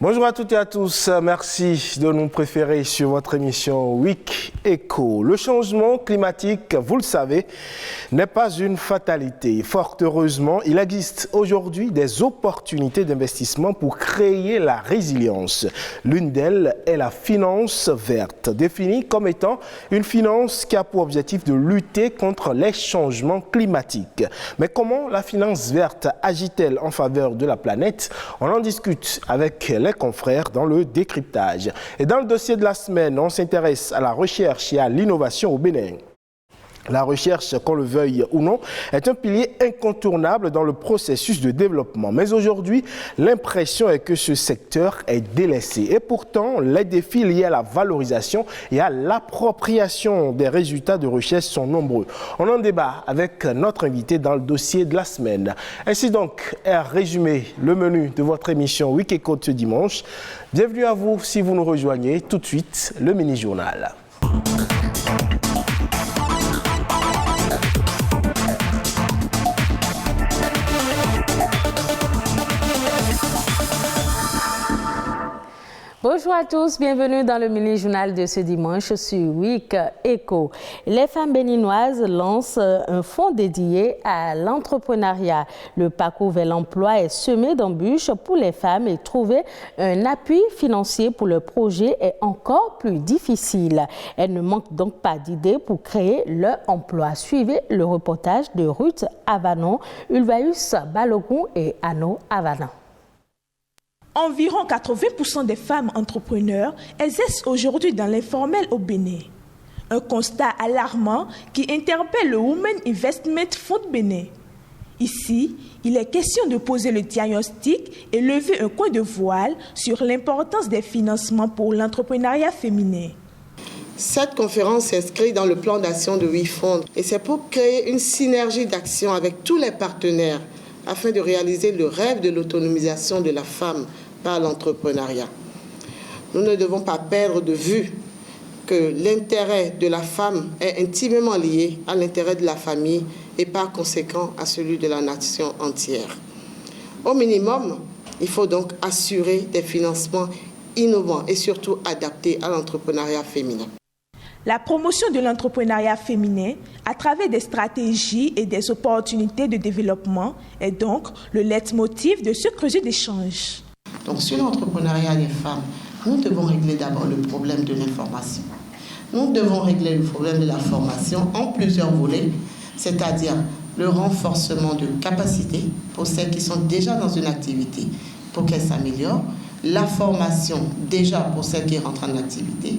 Bonjour à toutes et à tous, merci de nous préférer sur votre émission Week Echo. Le changement climatique, vous le savez, n'est pas une fatalité. Fort heureusement, il existe aujourd'hui des opportunités d'investissement pour créer la résilience. L'une d'elles est la finance verte, définie comme étant une finance qui a pour objectif de lutter contre les changements climatiques. Mais comment la finance verte agit-elle en faveur de la planète? On en discute avec les confrères dans le décryptage. Et dans le dossier de la semaine, on s'intéresse à la recherche et à l'innovation au Bénin. La recherche, qu'on le veuille ou non, est un pilier incontournable dans le processus de développement. Mais aujourd'hui, l'impression est que ce secteur est délaissé. Et pourtant, les défis liés à la valorisation et à l'appropriation des résultats de recherche sont nombreux. On en débat avec notre invité dans le dossier de la semaine. Ainsi donc est résumé le menu de votre émission Week Echo de ce dimanche. Bienvenue à vous si vous nous rejoignez. Tout de suite, le mini-journal. Bonjour à tous, bienvenue dans le mini-journal de ce dimanche sur Week Echo. Les femmes béninoises lancent un fonds dédié à l'entrepreneuriat. Le parcours vers l'emploi est semé d'embûches pour les femmes et trouver un appui financier pour le projet est encore plus difficile. Elles ne manquent donc pas d'idées pour créer leur emploi. Suivez le reportage de Ruth Avanon, Ulvaeus Balogun et Anno Avanon. Environ 80% des femmes entrepreneurs exercent aujourd'hui dans l'informel au Bénin. Un constat alarmant qui interpelle le Women Investment Fund Bénin. Ici, il est question de poser le diagnostic et lever un coin de voile sur l'importance des financements pour l'entrepreneuriat féminin. Cette conférence s'inscrit dans le plan d'action de WeFund et c'est pour créer une synergie d'action avec tous les partenaires afin de réaliser le rêve de l'autonomisation de la femme par l'entrepreneuriat. Nous ne devons pas perdre de vue que l'intérêt de la femme est intimement lié à l'intérêt de la famille et par conséquent à celui de la nation entière. Au minimum, il faut donc assurer des financements innovants et surtout adaptés à l'entrepreneuriat féminin. La promotion de l'entrepreneuriat féminin à travers des stratégies et des opportunités de développement est donc le leitmotiv de ce creuset d'échange. Donc sur l'entrepreneuriat des femmes, nous devons régler d'abord le problème de l'information. Nous devons régler le problème de la formation en plusieurs volets, c'est-à-dire le renforcement de capacités pour celles qui sont déjà dans une activité pour qu'elles s'améliorent, la formation déjà pour celles qui rentrent en activité.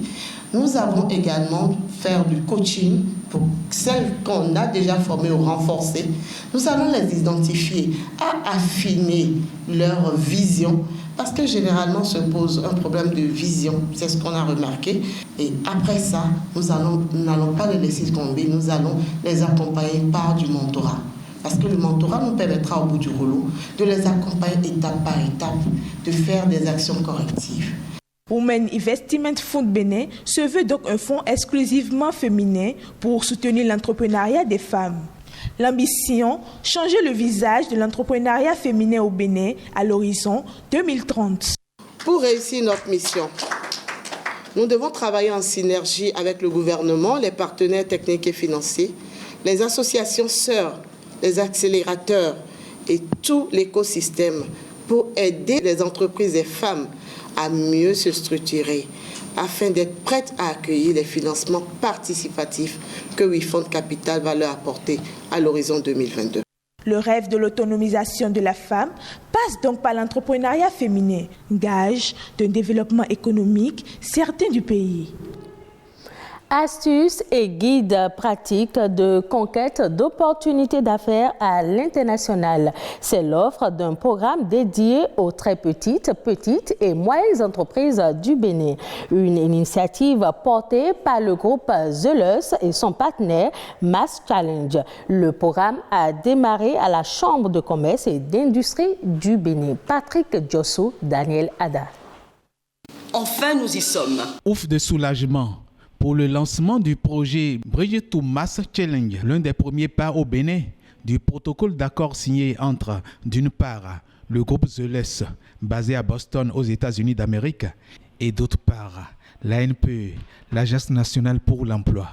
Nous allons également faire du coaching pour celles qu'on a déjà formées ou renforcées. Nous allons les identifier, à affiner leur vision, parce que généralement se pose un problème de vision, c'est ce qu'on a remarqué. Et après ça, nous n'allons pas les laisser tomber, nous allons les accompagner par du mentorat. Parce que le mentorat nous permettra au bout du rouleau de les accompagner étape par étape, de faire des actions correctives. Women Investment Fund Bénin se veut donc un fonds exclusivement féminin pour soutenir l'entrepreneuriat des femmes. L'ambition, changer le visage de l'entrepreneuriat féminin au Bénin à l'horizon 2030. Pour réussir notre mission, nous devons travailler en synergie avec le gouvernement, les partenaires techniques et financiers, les associations sœurs, les accélérateurs et tout l'écosystème pour aider les entreprises et femmes à mieux se structurer afin d'être prêtes à accueillir les financements participatifs que WeFund Capital va leur apporter à l'horizon 2022. Le rêve de l'autonomisation de la femme passe donc par l'entrepreneuriat féminin, gage d'un développement économique certain du pays. Astuces et guides pratiques de conquête d'opportunités d'affaires à l'international. C'est l'offre d'un programme dédié aux très petites et moyennes entreprises du Bénin. Une initiative portée par le groupe Zelus et son partenaire Mass Challenge. Le programme a démarré à la Chambre de commerce et d'industrie du Bénin. Patrick Diosso, Daniel Ada. Enfin, nous y sommes. Ouf de soulagement pour le lancement du projet Bridge to Mass Challenge, l'un des premiers pas au Bénin du protocole d'accord signé entre, d'une part, le groupe Zelus, basé à Boston aux États-Unis d'Amérique, et d'autre part, l'ANPE, l'Agence nationale pour l'emploi,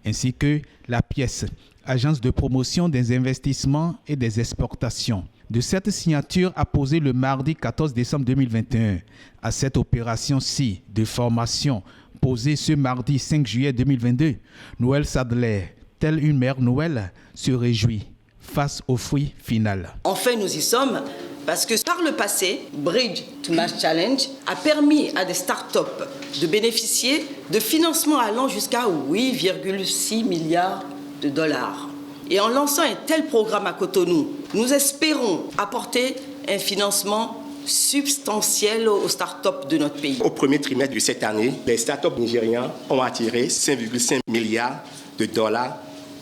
ainsi que la pièce, Agence de promotion des investissements et des exportations. De cette signature apposée le mardi 14 décembre 2021 à cette opération-ci de formation posée ce mardi 5 juillet 2022, Noël Sadler, telle une mère Noël, se réjouit face au fruit final. Enfin, nous y sommes parce que par le passé, Bridge to Mass Challenge a permis à des startups de bénéficier de financements allant jusqu'à 8,6 milliards de dollars. Et en lançant un tel programme à Cotonou, nous espérons apporter un financement substantiel aux startups de notre pays. Au premier trimestre de cette année, les startups nigérians ont attiré 5,5 milliards de dollars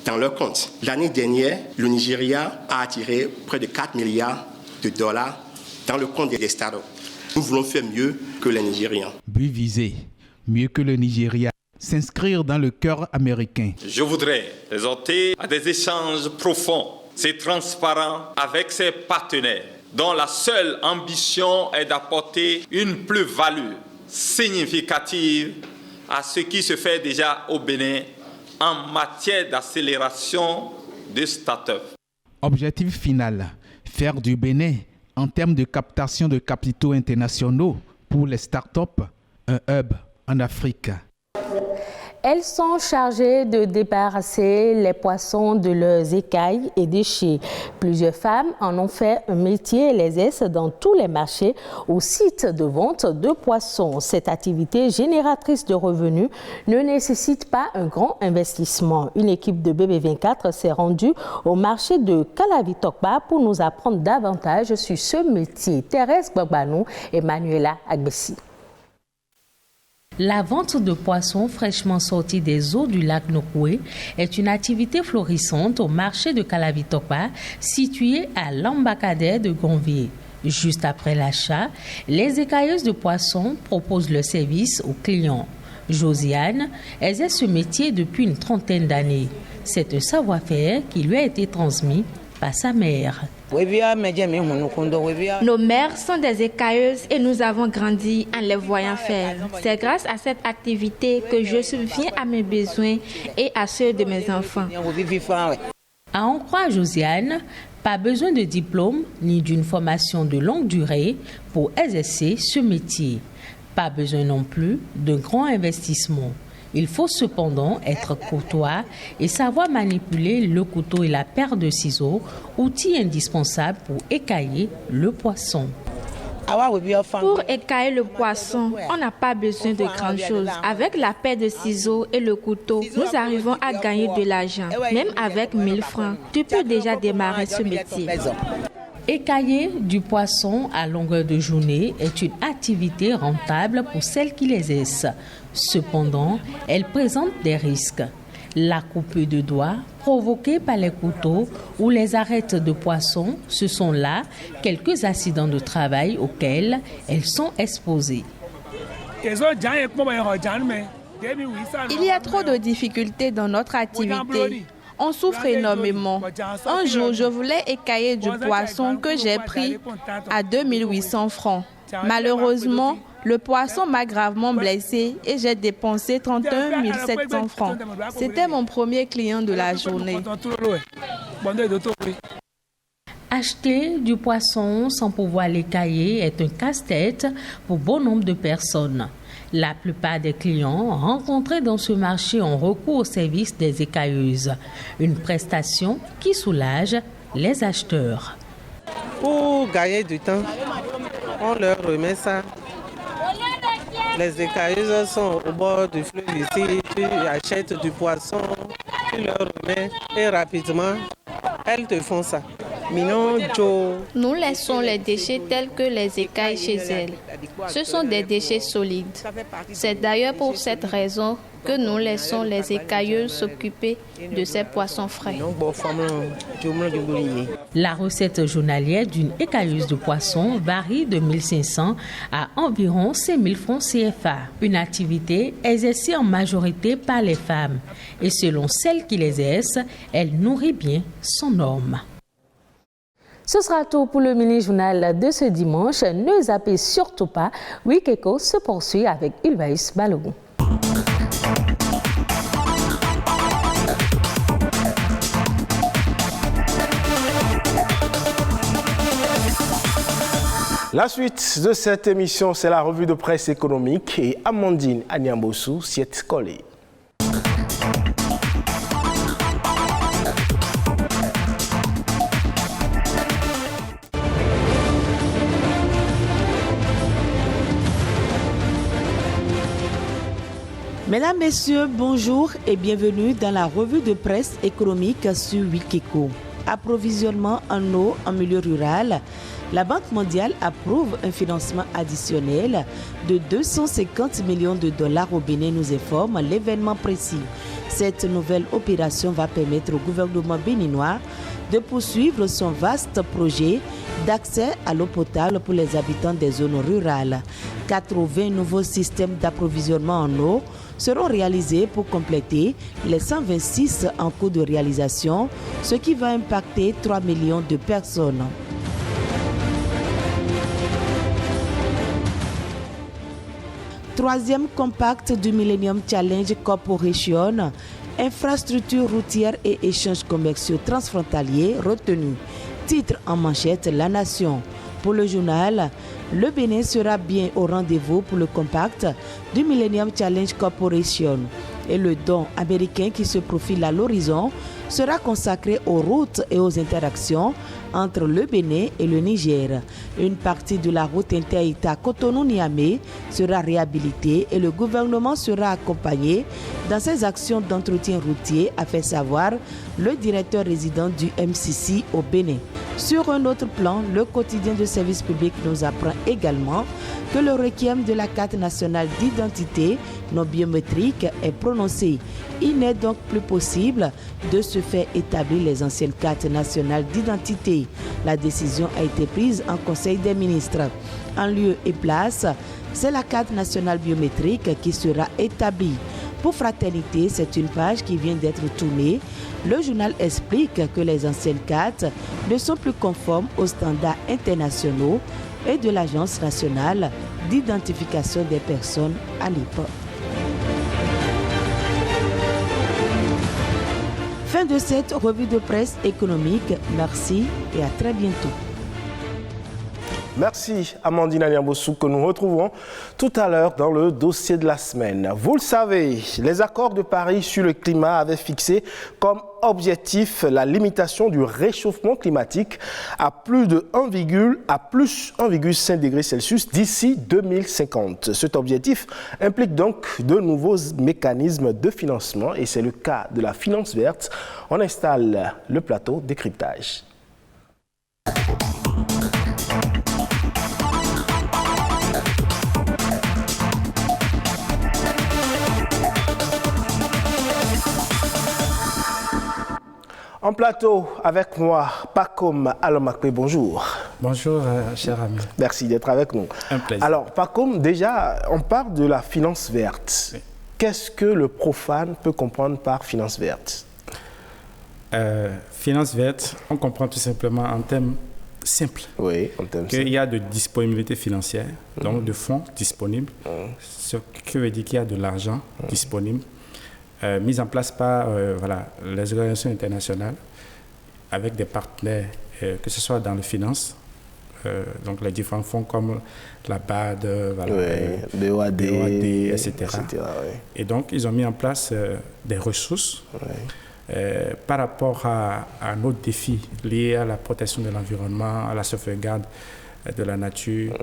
dans leur compte. L'année dernière, le Nigeria a attiré près de 4 milliards de dollars dans le compte des startups. Nous voulons faire mieux que les Nigérians. But visé, mieux que le Nigeria, s'inscrire dans le cœur américain. Je voudrais exhorter à des échanges profonds et transparents avec ses partenaires, dont la seule ambition est d'apporter une plus-value significative à ce qui se fait déjà au Bénin en matière d'accélération de start-up. Objectif final, faire du Bénin, en termes de captation de capitaux internationaux pour les start-up, un hub en Afrique. Elles sont chargées de débarrasser les poissons de leurs écailles et déchets. Plusieurs femmes en ont fait un métier et les aident dans tous les marchés ou sites de vente de poissons. Cette activité génératrice de revenus ne nécessite pas un grand investissement. Une équipe de BB24 s'est rendue au marché de Kalavitokpa pour nous apprendre davantage sur ce métier. Thérèse Gbagbanou et Manuela Agbessi. La vente de poissons fraîchement sortis des eaux du lac Nokoué est une activité florissante au marché de Kalavitokpa, situé à l'embacadère de Gonvier. Juste après l'achat, les écailleuses de poissons proposent le service aux clients. Josiane exerce ce métier depuis une trentaine d'années. C'est un savoir-faire qui lui a été transmis par sa mère. Nos mères sont des écailleuses et nous avons grandi en les voyant faire. C'est grâce à cette activité que je subviens à mes besoins et à ceux de mes enfants. À en croire Josiane, pas besoin de diplôme ni d'une formation de longue durée pour exercer ce métier. Pas besoin non plus d'un grand investissement. Il faut cependant être courtois et savoir manipuler le couteau et la paire de ciseaux, outils indispensables pour écailler le poisson. Pour écailler le poisson, on n'a pas besoin de grandes choses. Avec la paire de ciseaux et le couteau, nous arrivons à gagner de l'argent. Même avec 1000 francs, tu peux déjà démarrer ce métier. Écailler du poisson à longueur de journée est une activité rentable pour celles qui l'exercent. Cependant, elle présente des risques. La coupure de doigts provoquée par les couteaux ou les arêtes de poisson, ce sont là quelques accidents de travail auxquels elles sont exposées. Il y a trop de difficultés dans notre activité. On souffre énormément. Un jour, je voulais écailler du poisson que j'ai pris à 2800 francs. Malheureusement, le poisson m'a gravement blessé et j'ai dépensé 31 700 francs. C'était mon premier client de la journée. Acheter du poisson sans pouvoir l'écailler est un casse-tête pour bon nombre de personnes. La plupart des clients rencontrés dans ce marché ont recours au service des écailleuses, une prestation qui soulage les acheteurs. Pour gagner du temps, on leur remet ça. Les écailleuses sont au bord du fleuve ici. tu achètes du poisson, tu leur remets et rapidement, elles te font ça. Nous laissons les déchets tels que les écailles chez elles. Ce sont des déchets solides. C'est d'ailleurs pour cette raison que nous laissons les écailleuses s'occuper de ces poissons frais. La recette journalière d'une écailleuse de poisson varie de 1 500 à environ 5 000 francs CFA. Une activité exercée en majorité par les femmes. Et selon celles qui l'exercent, elle nourrit bien son homme. Ce sera tout pour le mini-journal de ce dimanche. Ne zappez surtout pas. Week Eco se poursuit avec Ulvaïs Balogun. La suite de cette émission, c'est la revue de presse économique et Amandine Anyambosu s'y est collée. Mesdames, Messieurs, bonjour et bienvenue dans la revue de presse économique sur Week Eco. Approvisionnement en eau en milieu rural. La Banque mondiale approuve un financement additionnel de 250 millions de dollars au Bénin, nous informe l'événement précis. Cette nouvelle opération va permettre au gouvernement béninois de poursuivre son vaste projet d'accès à l'eau potable pour les habitants des zones rurales. 80 nouveaux systèmes d'approvisionnement en eau seront réalisés pour compléter les 126 en cours de réalisation, ce qui va impacter 3 millions de personnes. Troisième compact du Millennium Challenge Corporation, infrastructure routière et échanges commerciaux transfrontaliers retenu. Titre en manchette La Nation. Pour le journal, le Bénin sera bien au rendez-vous pour le compact du Millennium Challenge Corporation. Et le don américain qui se profile à l'horizon sera consacré aux routes et aux interactions entre le Bénin et le Niger. Une partie de la route inter-État Cotonou-Niamey sera réhabilitée et le gouvernement sera accompagné dans ses actions d'entretien routier, a fait savoir le directeur résident du MCC au Bénin. Sur un autre plan, le quotidien de service public nous apprend également que le requiem de la carte nationale d'identité non biométrique est prononcé. Il n'est donc plus possible de se faire établir les anciennes cartes nationales d'identité. La décision a été prise en Conseil des ministres. En lieu et place, c'est la carte nationale biométrique qui sera établie. Pour Fraternité, c'est une page qui vient d'être tournée. Le journal explique que les anciennes cartes ne sont plus conformes aux standards internationaux et de l'Agence nationale d'identification des personnes à l'époque. Fin de cette revue de presse économique. Merci et à très bientôt. Merci Amandine Anyambosu que nous retrouvons tout à l'heure dans le dossier de la semaine. Vous le savez, les accords de Paris sur le climat avaient fixé comme objectif la limitation du réchauffement climatique à plus 1,5 degrés Celsius d'ici 2050. Cet objectif implique donc de nouveaux mécanismes de financement et c'est le cas de la finance verte. On installe le plateau décryptage. En plateau avec moi, Pacom Alomakwe, bonjour. Bonjour, cher ami. Merci d'être avec nous. Un plaisir. Alors, Pacom, déjà, on parle de la finance verte. Oui. Qu'est-ce que le profane peut comprendre par finance verte? Finance verte, on comprend tout simplement en termes simples. Oui, en termes qu'il y a de disponibilité financière, donc de fonds disponibles, ce qui veut dire qu'il y a de l'argent disponible. Mise en place par les organisations internationales avec des partenaires, que ce soit dans les finances, donc les différents fonds comme la BAD, BOAD, etc. Et donc, ils ont mis en place des ressources par rapport à nos défis liés à la protection de l'environnement, à la sauvegarde de la nature,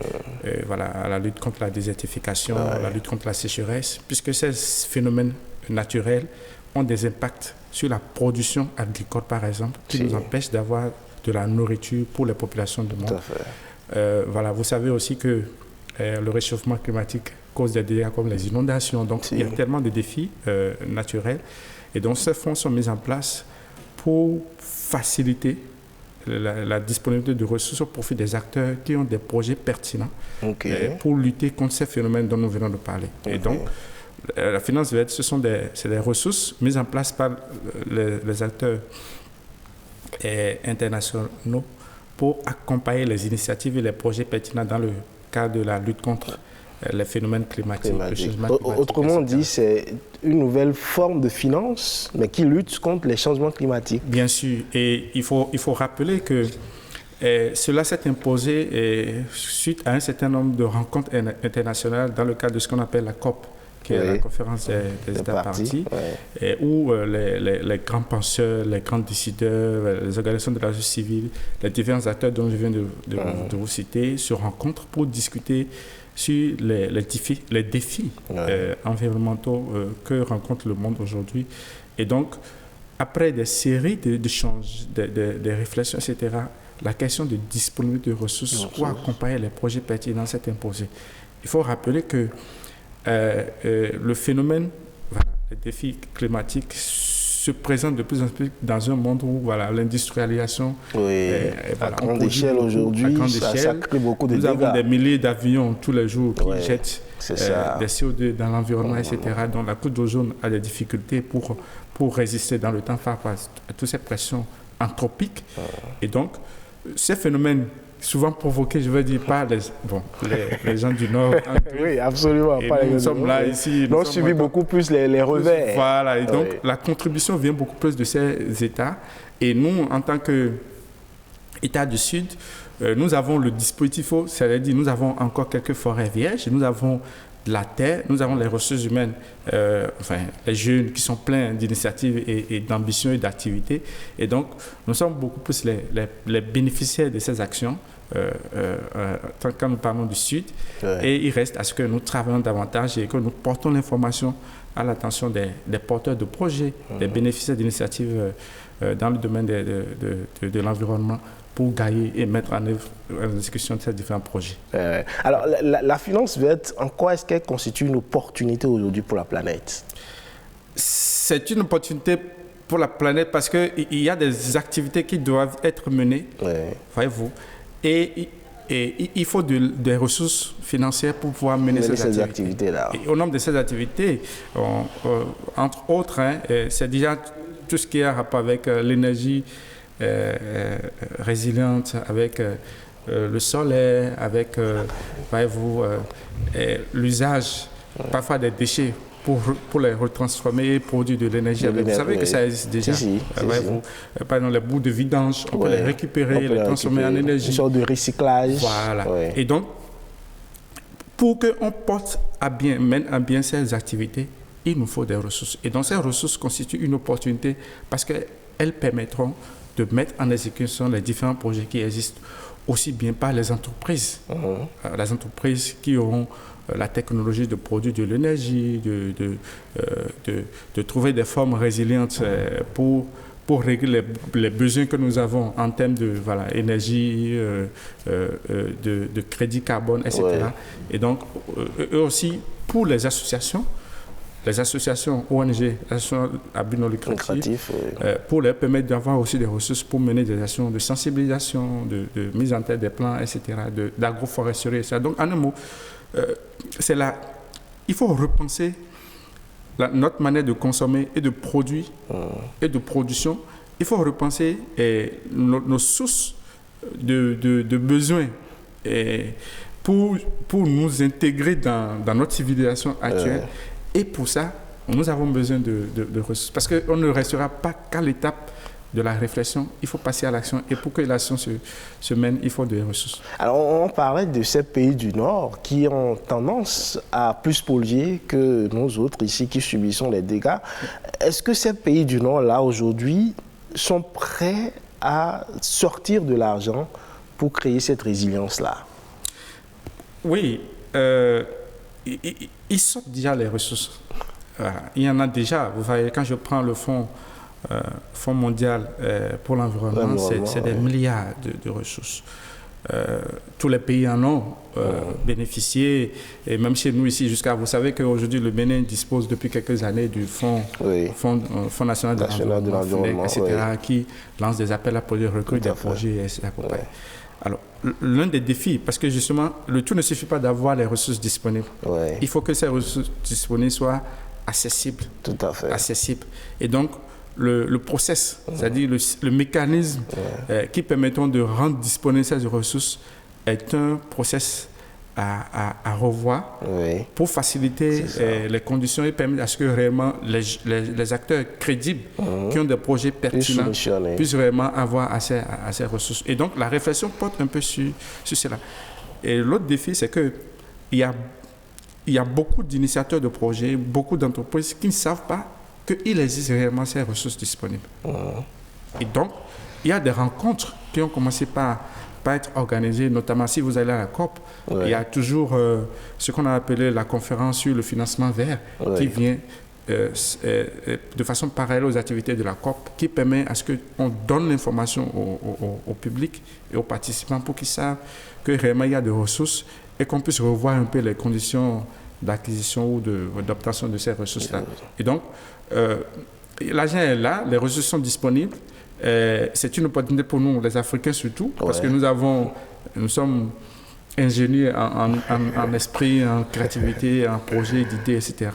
à la lutte contre la désertification, la lutte contre la sécheresse, puisque ces phénomènes naturelles ont des impacts sur la production agricole, par exemple, qui nous empêchent d'avoir de la nourriture pour les populations du monde. Tout à fait. Voilà, vous savez aussi que le réchauffement climatique cause des dégâts comme les inondations. Donc, il y a tellement de défis naturels. Et donc, ces fonds sont mis en place pour faciliter la disponibilité de ressources au profit des acteurs qui ont des projets pertinents pour lutter contre ces phénomènes dont nous venons de parler. Et donc, la finance verte, c'est des ressources mises en place par les acteurs internationaux pour accompagner les initiatives et les projets pertinents dans le cadre de la lutte contre les phénomènes climatiques. Le changement climatique, autrement dit, c'est une nouvelle forme de finance, mais qui lutte contre les changements climatiques. Bien sûr. Et il faut rappeler que cela s'est imposé suite à un certain nombre de rencontres internationales dans le cadre de ce qu'on appelle la COP, qui est la conférence des États partis, où les grands penseurs, les grands décideurs, les organisations de la société civile, les différents acteurs dont je viens de vous citer, se rencontrent pour discuter sur les défis environnementaux que rencontre le monde aujourd'hui. Et donc, après des séries d'échanges, de réflexions, etc., la question de disponibilité de ressources pour accompagner les projets pertinents s'est imposée. Il faut rappeler que le phénomène, les défis climatiques se présentent de plus en plus dans un monde où l'industrialisation à grande échelle aujourd'hui, ça crée beaucoup de dégâts. Nous avons des milliers d'avions tous les jours qui jettent des CO2 dans l'environnement, etc. Donc la couche d'ozone a des difficultés pour résister dans le temps face à toutes ces pressions anthropiques. Et donc, ces phénomènes souvent provoqués, je veux dire, par les gens du Nord. Oui, absolument. Et nous sommes là, ici. Nous avons subi beaucoup plus les revers. Voilà, et donc la contribution vient beaucoup plus de ces États. Et nous, en tant qu'État du Sud, nous avons le dispositif, c'est-à-dire nous avons encore quelques forêts vierges, nous avons de la terre, nous avons les ressources humaines, les jeunes qui sont pleins d'initiatives et d'ambitions et d'activités. Et donc, nous sommes beaucoup plus les bénéficiaires de ces actions quand nous parlons du Sud. Et il reste à ce que nous travaillons davantage et que nous portons l'information à l'attention des porteurs de projets, des bénéficiaires d'initiatives dans le domaine de l'environnement, pour gagner et mettre en œuvre la discussion de ces différents projets. Alors, la finance verte, en quoi est-ce qu'elle constitue une opportunité aujourd'hui pour la planète? C'est une opportunité pour la planète parce qu'il y a des activités qui doivent être menées, voyez-vous, et il faut des ressources financières pour pouvoir mener ces activités-là. Et au nombre de ces activités, entre autres, c'est déjà tout ce qui a rapport avec l'énergie résiliente, avec le solaire, avec l'usage parfois des déchets pour les retransformer et produire de l'énergie. Vous savez que ça existe déjà. Par exemple, les bouts de vidange, on peut les récupérer, les transformer en énergie. Une sorte de recyclage. Voilà. Et donc, pour qu'on porte mène à bien ces activités, il nous faut des ressources. Et donc, ces ressources constituent une opportunité parce qu'elles permettront de mettre en exécution les différents projets qui existent, aussi bien par les entreprises, les entreprises qui auront la technologie de produire de l'énergie, de trouver des formes résilientes pour régler les besoins que nous avons en termes de énergie, de crédit carbone, etc. Et donc, eux aussi, pour les associations ONG, associations à but non lucratif, pour leur permettre d'avoir aussi des ressources pour mener des actions de sensibilisation, de mise en tête des plans, etc., d'agroforesterie, etc. Donc, en un mot, il faut repenser notre manière de consommer et de produire et de production. Il faut repenser nos sources de besoins pour nous intégrer dans notre civilisation actuelle. Et pour ça, nous avons besoin de ressources. Parce qu'on ne restera pas qu'à l'étape de la réflexion, il faut passer à l'action. Et pour que l'action se mène, il faut des ressources. Alors, on parlait de ces pays du Nord qui ont tendance à plus polluer que nous autres ici qui subissons les dégâts. Est-ce que ces pays du Nord, là, aujourd'hui, sont prêts à sortir de l'argent pour créer cette résilience-là? Oui. Ils sortent déjà les ressources. il y en a déjà. Vous voyez, quand je prends le Fonds mondial pour l'environnement, c'est des milliards de ressources. Tous les pays en ont bénéficié, et même chez nous ici, vous savez qu'aujourd'hui le Bénin dispose depuis quelques années du Fonds national de l'environnement, etc., qui lance des appels à projets, recrute des projets, etc. Alors, l'un des défis, parce que justement, le tout ne suffit pas d'avoir les ressources disponibles. Il faut que ces ressources disponibles soient accessibles. Tout à fait. Accessibles. Et donc, le process, c'est-à-dire le mécanisme qui permettant de rendre disponibles ces ressources est un process à revoir pour faciliter les conditions et permettre à ce que réellement les acteurs crédibles qui ont des projets pertinents puissent vraiment avoir accès à ces ressources. Et donc, la réflexion porte un peu sur cela. Et l'autre défi, c'est qu'il y a beaucoup d'initiateurs de projets, beaucoup d'entreprises qui ne savent pas qu'il existe réellement ces ressources disponibles. Et donc, il y a des rencontres qui ont commencé par être organisées, notamment si vous allez à la COP, il y a toujours ce qu'on a appelé la conférence sur le financement vert qui vient de façon parallèle aux activités de la COP, qui permet à ce qu'on donne l'information au public et aux participants pour qu'ils savent que réellement il y a des ressources et qu'on puisse revoir un peu les conditions d'acquisition ou d'obtention de ces ressources-là. Et donc, l'argent est là, les ressources sont disponibles. C'est une opportunité pour nous, les Africains surtout, parce que nous sommes ingénieux en esprit, en créativité, en projet, d'idées, etc.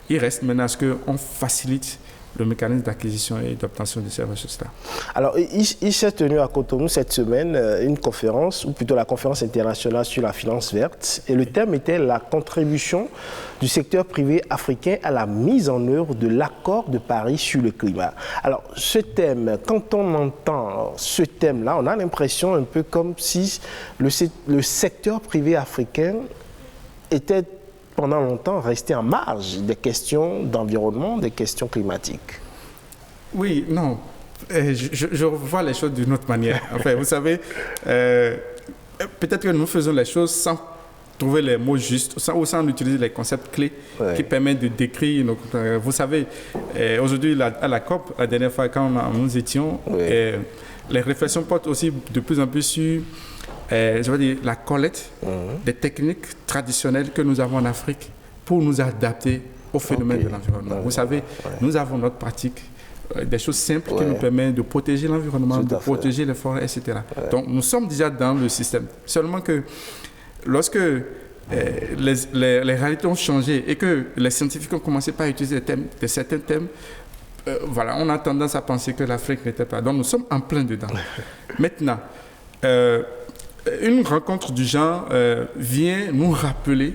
Il reste maintenant à ce qu'on facilite le mécanisme d'acquisition et d'obtention de ces ressources-là. Alors, il s'est tenu à Cotonou cette semaine une conférence, ou plutôt la conférence internationale sur la finance verte, et le thème était la contribution du secteur privé africain à la mise en œuvre de l'accord de Paris sur le climat. Alors, ce thème, quand on entend ce thème-là, on a l'impression un peu comme si le secteur privé africain était pendant longtemps resté en marge des questions d'environnement, des questions climatiques. Oui, non. Je vois les choses d'une autre manière. Enfin, vous savez, peut-être que nous faisons les choses sans trouver les mots justes, sans utiliser les concepts clés qui permettent de décrire. Vous savez, aujourd'hui, à la COP, la dernière fois quand nous étions, les réflexions portent aussi de plus en plus sur je veux dire, la collecte des techniques traditionnelles que nous avons en Afrique pour nous adapter au phénomène de l'environnement. Vous savez, nous avons notre pratique, des choses simples qui nous permettent de protéger l'environnement, de protéger les forêts, etc. Donc, nous sommes déjà dans le système. Seulement que lorsque les réalités ont changé et que les scientifiques ont commencé par utiliser certains thèmes, voilà, on a tendance à penser que l'Afrique n'était pas. Donc, nous sommes en plein dedans. Maintenant, une rencontre du genre vient nous rappeler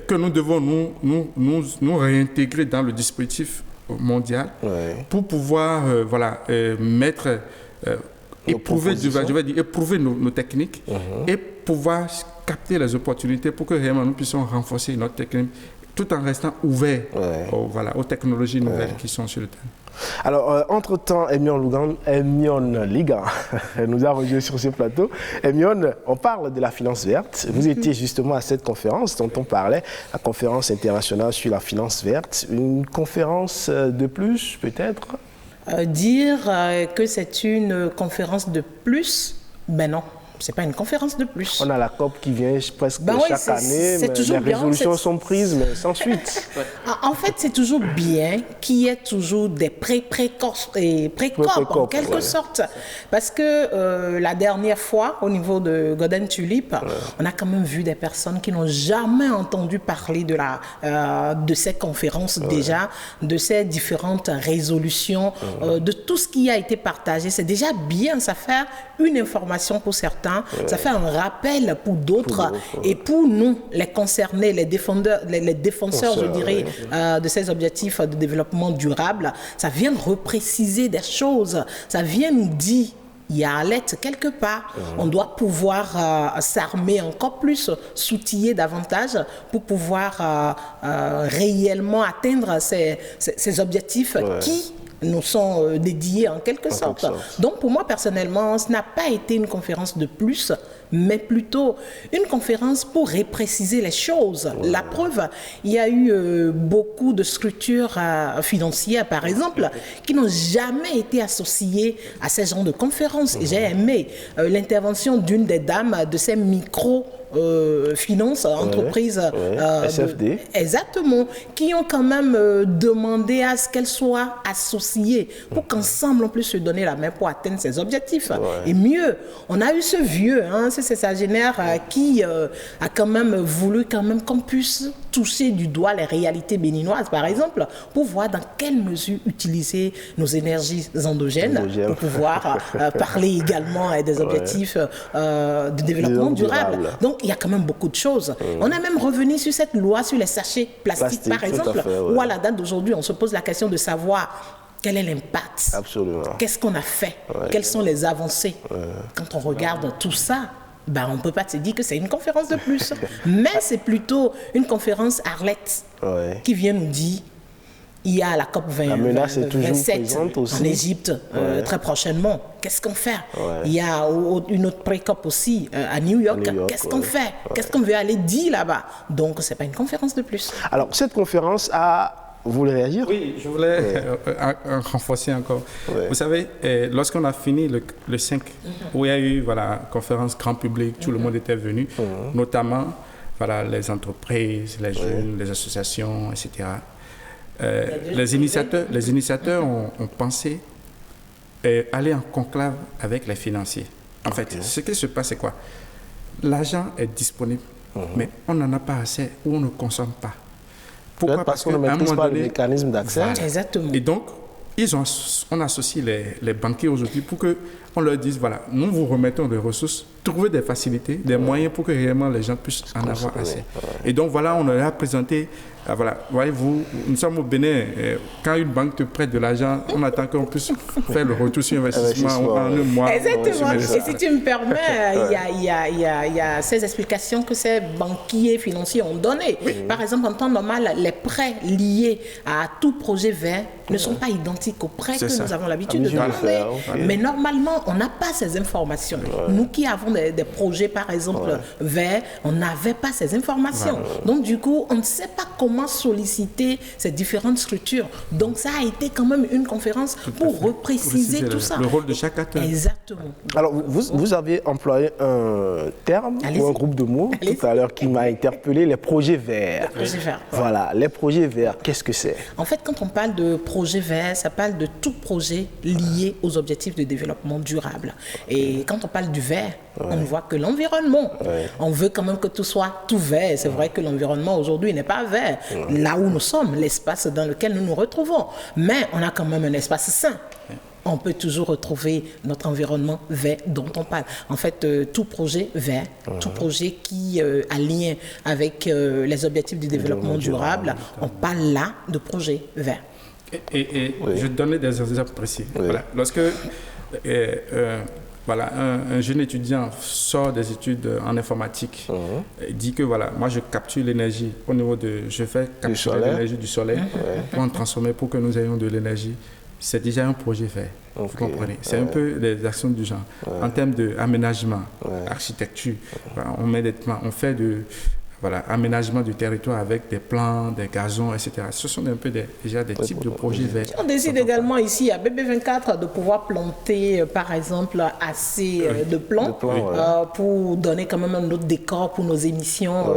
que nous devons nous réintégrer dans le dispositif mondial pour pouvoir éprouver nos techniques et pouvoir capter les opportunités pour que réellement nous puissions renforcer notre technique tout en restant ouverts aux technologies nouvelles qui sont sur le terrain. Alors, entre-temps, Emion Liga nous a rejoint sur ce plateau. Emion, on parle de la finance verte. Vous étiez justement à cette conférence dont on parlait, la conférence internationale sur la finance verte. Une conférence de plus, peut-être ? Dire que c'est une conférence de plus, ben non. C'est pas une conférence de plus. On a la COP qui vient presque chaque année, mais les résolutions sont prises, mais sans suite. En fait, c'est toujours bien qu'il y ait toujours des pré-COP en quelque sorte. Parce que la dernière fois, au niveau de Golden Tulip, on a quand même vu des personnes qui n'ont jamais entendu parler de ces conférences déjà, de ces différentes résolutions, de tout ce qui a été partagé. C'est déjà bien, ça fait une information pour certains. Ça fait un rappel pour d'autres et pour nous, les concernés, les défenseurs, je dirais, de ces objectifs de développement durable. Ça vient repréciser des choses, ça vient nous dire il y a alerte quelque part. On doit pouvoir s'armer encore plus, s'outiller davantage pour pouvoir réellement atteindre ces objectifs qui nous sont dédiés en quelque sorte. Donc pour moi personnellement, ce n'a pas été une conférence de plus, mais plutôt une conférence pour repréciser les choses. La preuve, il y a eu beaucoup de structures financières, par exemple, qui n'ont jamais été associées à ces genres de conférences. J'ai aimé l'intervention d'une des dames de ces micro-finances, entreprises. SFD. Exactement, qui ont quand même demandé à ce qu'elles soient associées pour qu'ensemble on puisse se donner la main pour atteindre ces objectifs. Et mieux, on a eu ce vieux, c'est sexagénaire qui a quand même voulu qu'on puisse toucher du doigt les réalités béninoises, par exemple, pour voir dans quelle mesure utiliser nos énergies endogènes pour pouvoir parler également des objectifs de développement durable. Donc, il y a quand même beaucoup de choses. On est même revenu sur cette loi sur les sachets plastiques, par exemple, où à la date d'aujourd'hui, on se pose la question de savoir quel est l'impact. Absolument. Qu'est-ce qu'on a fait? Quelles sont les avancées? Quand on regarde tout ça, on ne peut pas se dire que c'est une conférence de plus. Mais c'est plutôt une conférence Arlette qui vient nous dire il y a la COP 27 en Égypte très prochainement. Qu'est-ce qu'on fait? Il y a une autre pré-COP aussi à New York. Qu'est-ce qu'on fait? Qu'est-ce qu'on veut aller dire là-bas? Donc, ce n'est pas une conférence de plus. Alors, cette conférence a... Vous voulez réagir? Oui, je voulais renforcer encore. Vous savez, lorsqu'on a fini le 5, où il y a eu conférence grand public, tout le monde était venu, notamment les entreprises, les jeunes, les associations, etc. Les initiateurs ont pensé aller en conclave avec les financiers. En fait, ce qui se passe, c'est quoi? L'argent est disponible, mais on n'en a pas assez ou on ne consomme pas. Pourquoi? Parce qu'on ne maîtrise pas le mécanisme d'accès. Exactement. Et donc, on associe les banquiers aujourd'hui pour qu'on leur dise, nous vous remettons des ressources, trouvez des facilités, des moyens pour que réellement les gens puissent en avoir assez. Et donc, on leur a présenté, voyez-vous, nous sommes au Bénin, quand une banque te prête de l'argent, on attend qu'on puisse faire le retour sur investissement en un mois. Exactement. Et si tu me permets, il y a ces explications que ces banquiers financiers ont données. Par exemple, en temps normal, les prêts liés à tout projet vert ne sont pas identiques aux prêts que nous avons l'habitude de demander. Mais normalement, on n'a pas ces informations. Nous qui avons des projets, par exemple, verts, on n'avait pas ces informations. Donc, du coup, on ne sait pas comment solliciter ces différentes structures. Donc, ça a été quand même une conférence pour repréciser tout ça. Le rôle de chaque acteur. Exactement. Alors, vous avez employé un terme ou un groupe de mots tout à l'heure qui m'a interpellé, les projets verts. Les projets verts. Voilà, les projets verts, qu'est-ce que c'est? En fait, quand on parle de projet vert, ça parle de tout projet lié aux objectifs de développement durable. Et quand on parle du vert, on ne voit que l'environnement. On veut quand même que tout soit tout vert. C'est vrai que l'environnement aujourd'hui n'est pas vert. Là où nous sommes, l'espace dans lequel nous nous retrouvons. Mais on a quand même un espace sain. On peut toujours retrouver notre environnement vert dont on parle. En fait, tout projet vert, tout projet qui a lien avec les objectifs du développement durable, on parle là de projet vert. Et je vais donner des exemples précis. Lorsque un jeune étudiant sort des études en informatique, dit que moi je capture l'énergie au niveau je fais capturer l'énergie du soleil pour en transformer pour que nous ayons de l'énergie. C'est déjà un projet vert, vous comprenez. C'est un peu des actions du genre. En termes d'aménagement, architecture, on fait aménagement du territoire avec des plants, des gazons, etc. Ce sont un peu déjà des types de projets verts. On décide également ici à BB24 de pouvoir planter, par exemple, assez de plants pour donner quand même un autre décor pour nos émissions.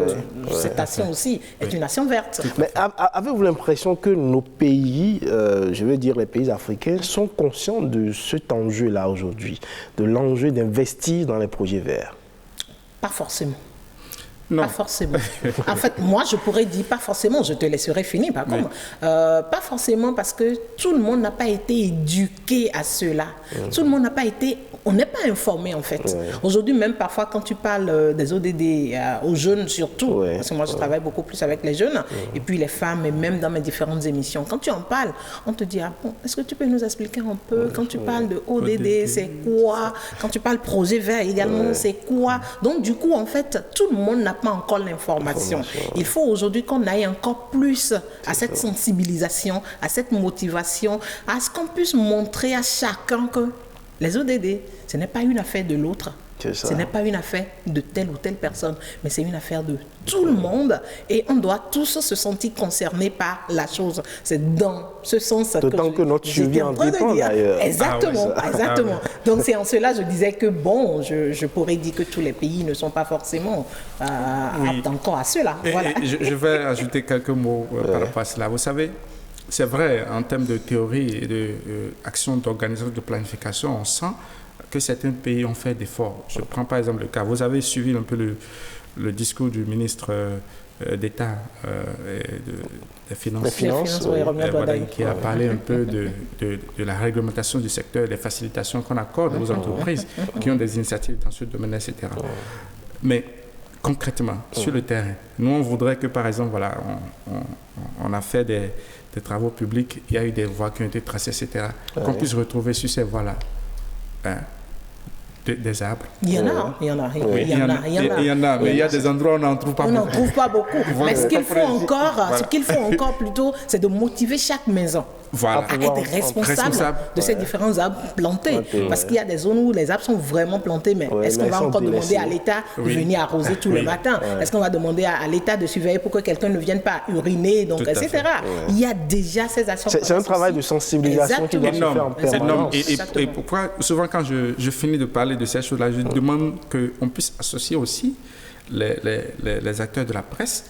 Cette action aussi est une action verte. Mais avez-vous l'impression que nos pays, je veux dire les pays africains, sont conscients de cet enjeu-là aujourd'hui, de l'enjeu d'investir dans les projets verts? Pas forcément. Non. Pas forcément. En fait, moi, je pourrais dire pas forcément, je te laisserai finir par contre. Pas forcément parce que tout le monde n'a pas été éduqué à cela. Tout le monde n'a pas été... On n'est pas informé en fait. Aujourd'hui, même parfois, quand tu parles des ODD aux jeunes surtout, parce que moi, je travaille beaucoup plus avec les jeunes, et puis les femmes, et même dans mes différentes émissions, quand tu en parles, on te dit, est-ce que tu peux nous expliquer un peu, quand tu parles de ODD, c'est quoi? Quand tu parles projet vert également, c'est quoi? Donc, du coup, en fait, tout le monde n'a pas encore l'information. Il faut aujourd'hui qu'on aille encore plus à cette sensibilisation, à cette motivation, à ce qu'on puisse montrer à chacun que Les ODD, ce n'est pas une affaire de l'autre. Ce n'est pas une affaire de telle ou telle personne, mais c'est une affaire de tout le monde et on doit tous se sentir concernés par la chose. C'est dans ce sens que notre survie en dépend d'ailleurs. Exactement, exactement. Donc c'est en cela je disais que bon, je pourrais dire que tous les pays ne sont pas forcément aptes encore à cela. Voilà. Je vais ajouter quelques mots par rapport à cela. Vous savez, c'est vrai, en termes de théorie et d'action d'organisation, de planification, on sent que certains pays ont fait d'efforts. Je prends par exemple le cas, vous avez suivi un peu le discours du ministre d'État des Finances, qui a parlé un peu de la réglementation du secteur, des facilitations qu'on accorde aux entreprises qui ont des initiatives dans ce domaine, etc. Mais concrètement, sur le terrain, nous on voudrait que par exemple, voilà, on a fait des travaux publics, il y a eu des voies qui ont été tracées, etc. Qu'on puisse retrouver sur ces voies-là des arbres. Il y en a, il y en a, mais il y a des endroits où on n'en trouve pas beaucoup. On n'en trouve pas beaucoup. Mais ce qu'il faut encore plutôt, c'est de motiver chaque maison à être responsable de ces différents arbres plantés. Parce qu'il y a des zones où les arbres sont vraiment plantés, mais est-ce qu'on va encore demander à l'État de venir arroser tous les matins? Est-ce qu'on va demander à l'État de surveiller pour que quelqu'un ne vienne pas uriner, donc, etc. Il y a déjà ces actions. C'est un travail de sensibilisation qui doit se faire en permanence. Et pourquoi, souvent quand je finis de parler de ces choses-là, je demande qu'on puisse associer aussi les acteurs de la presse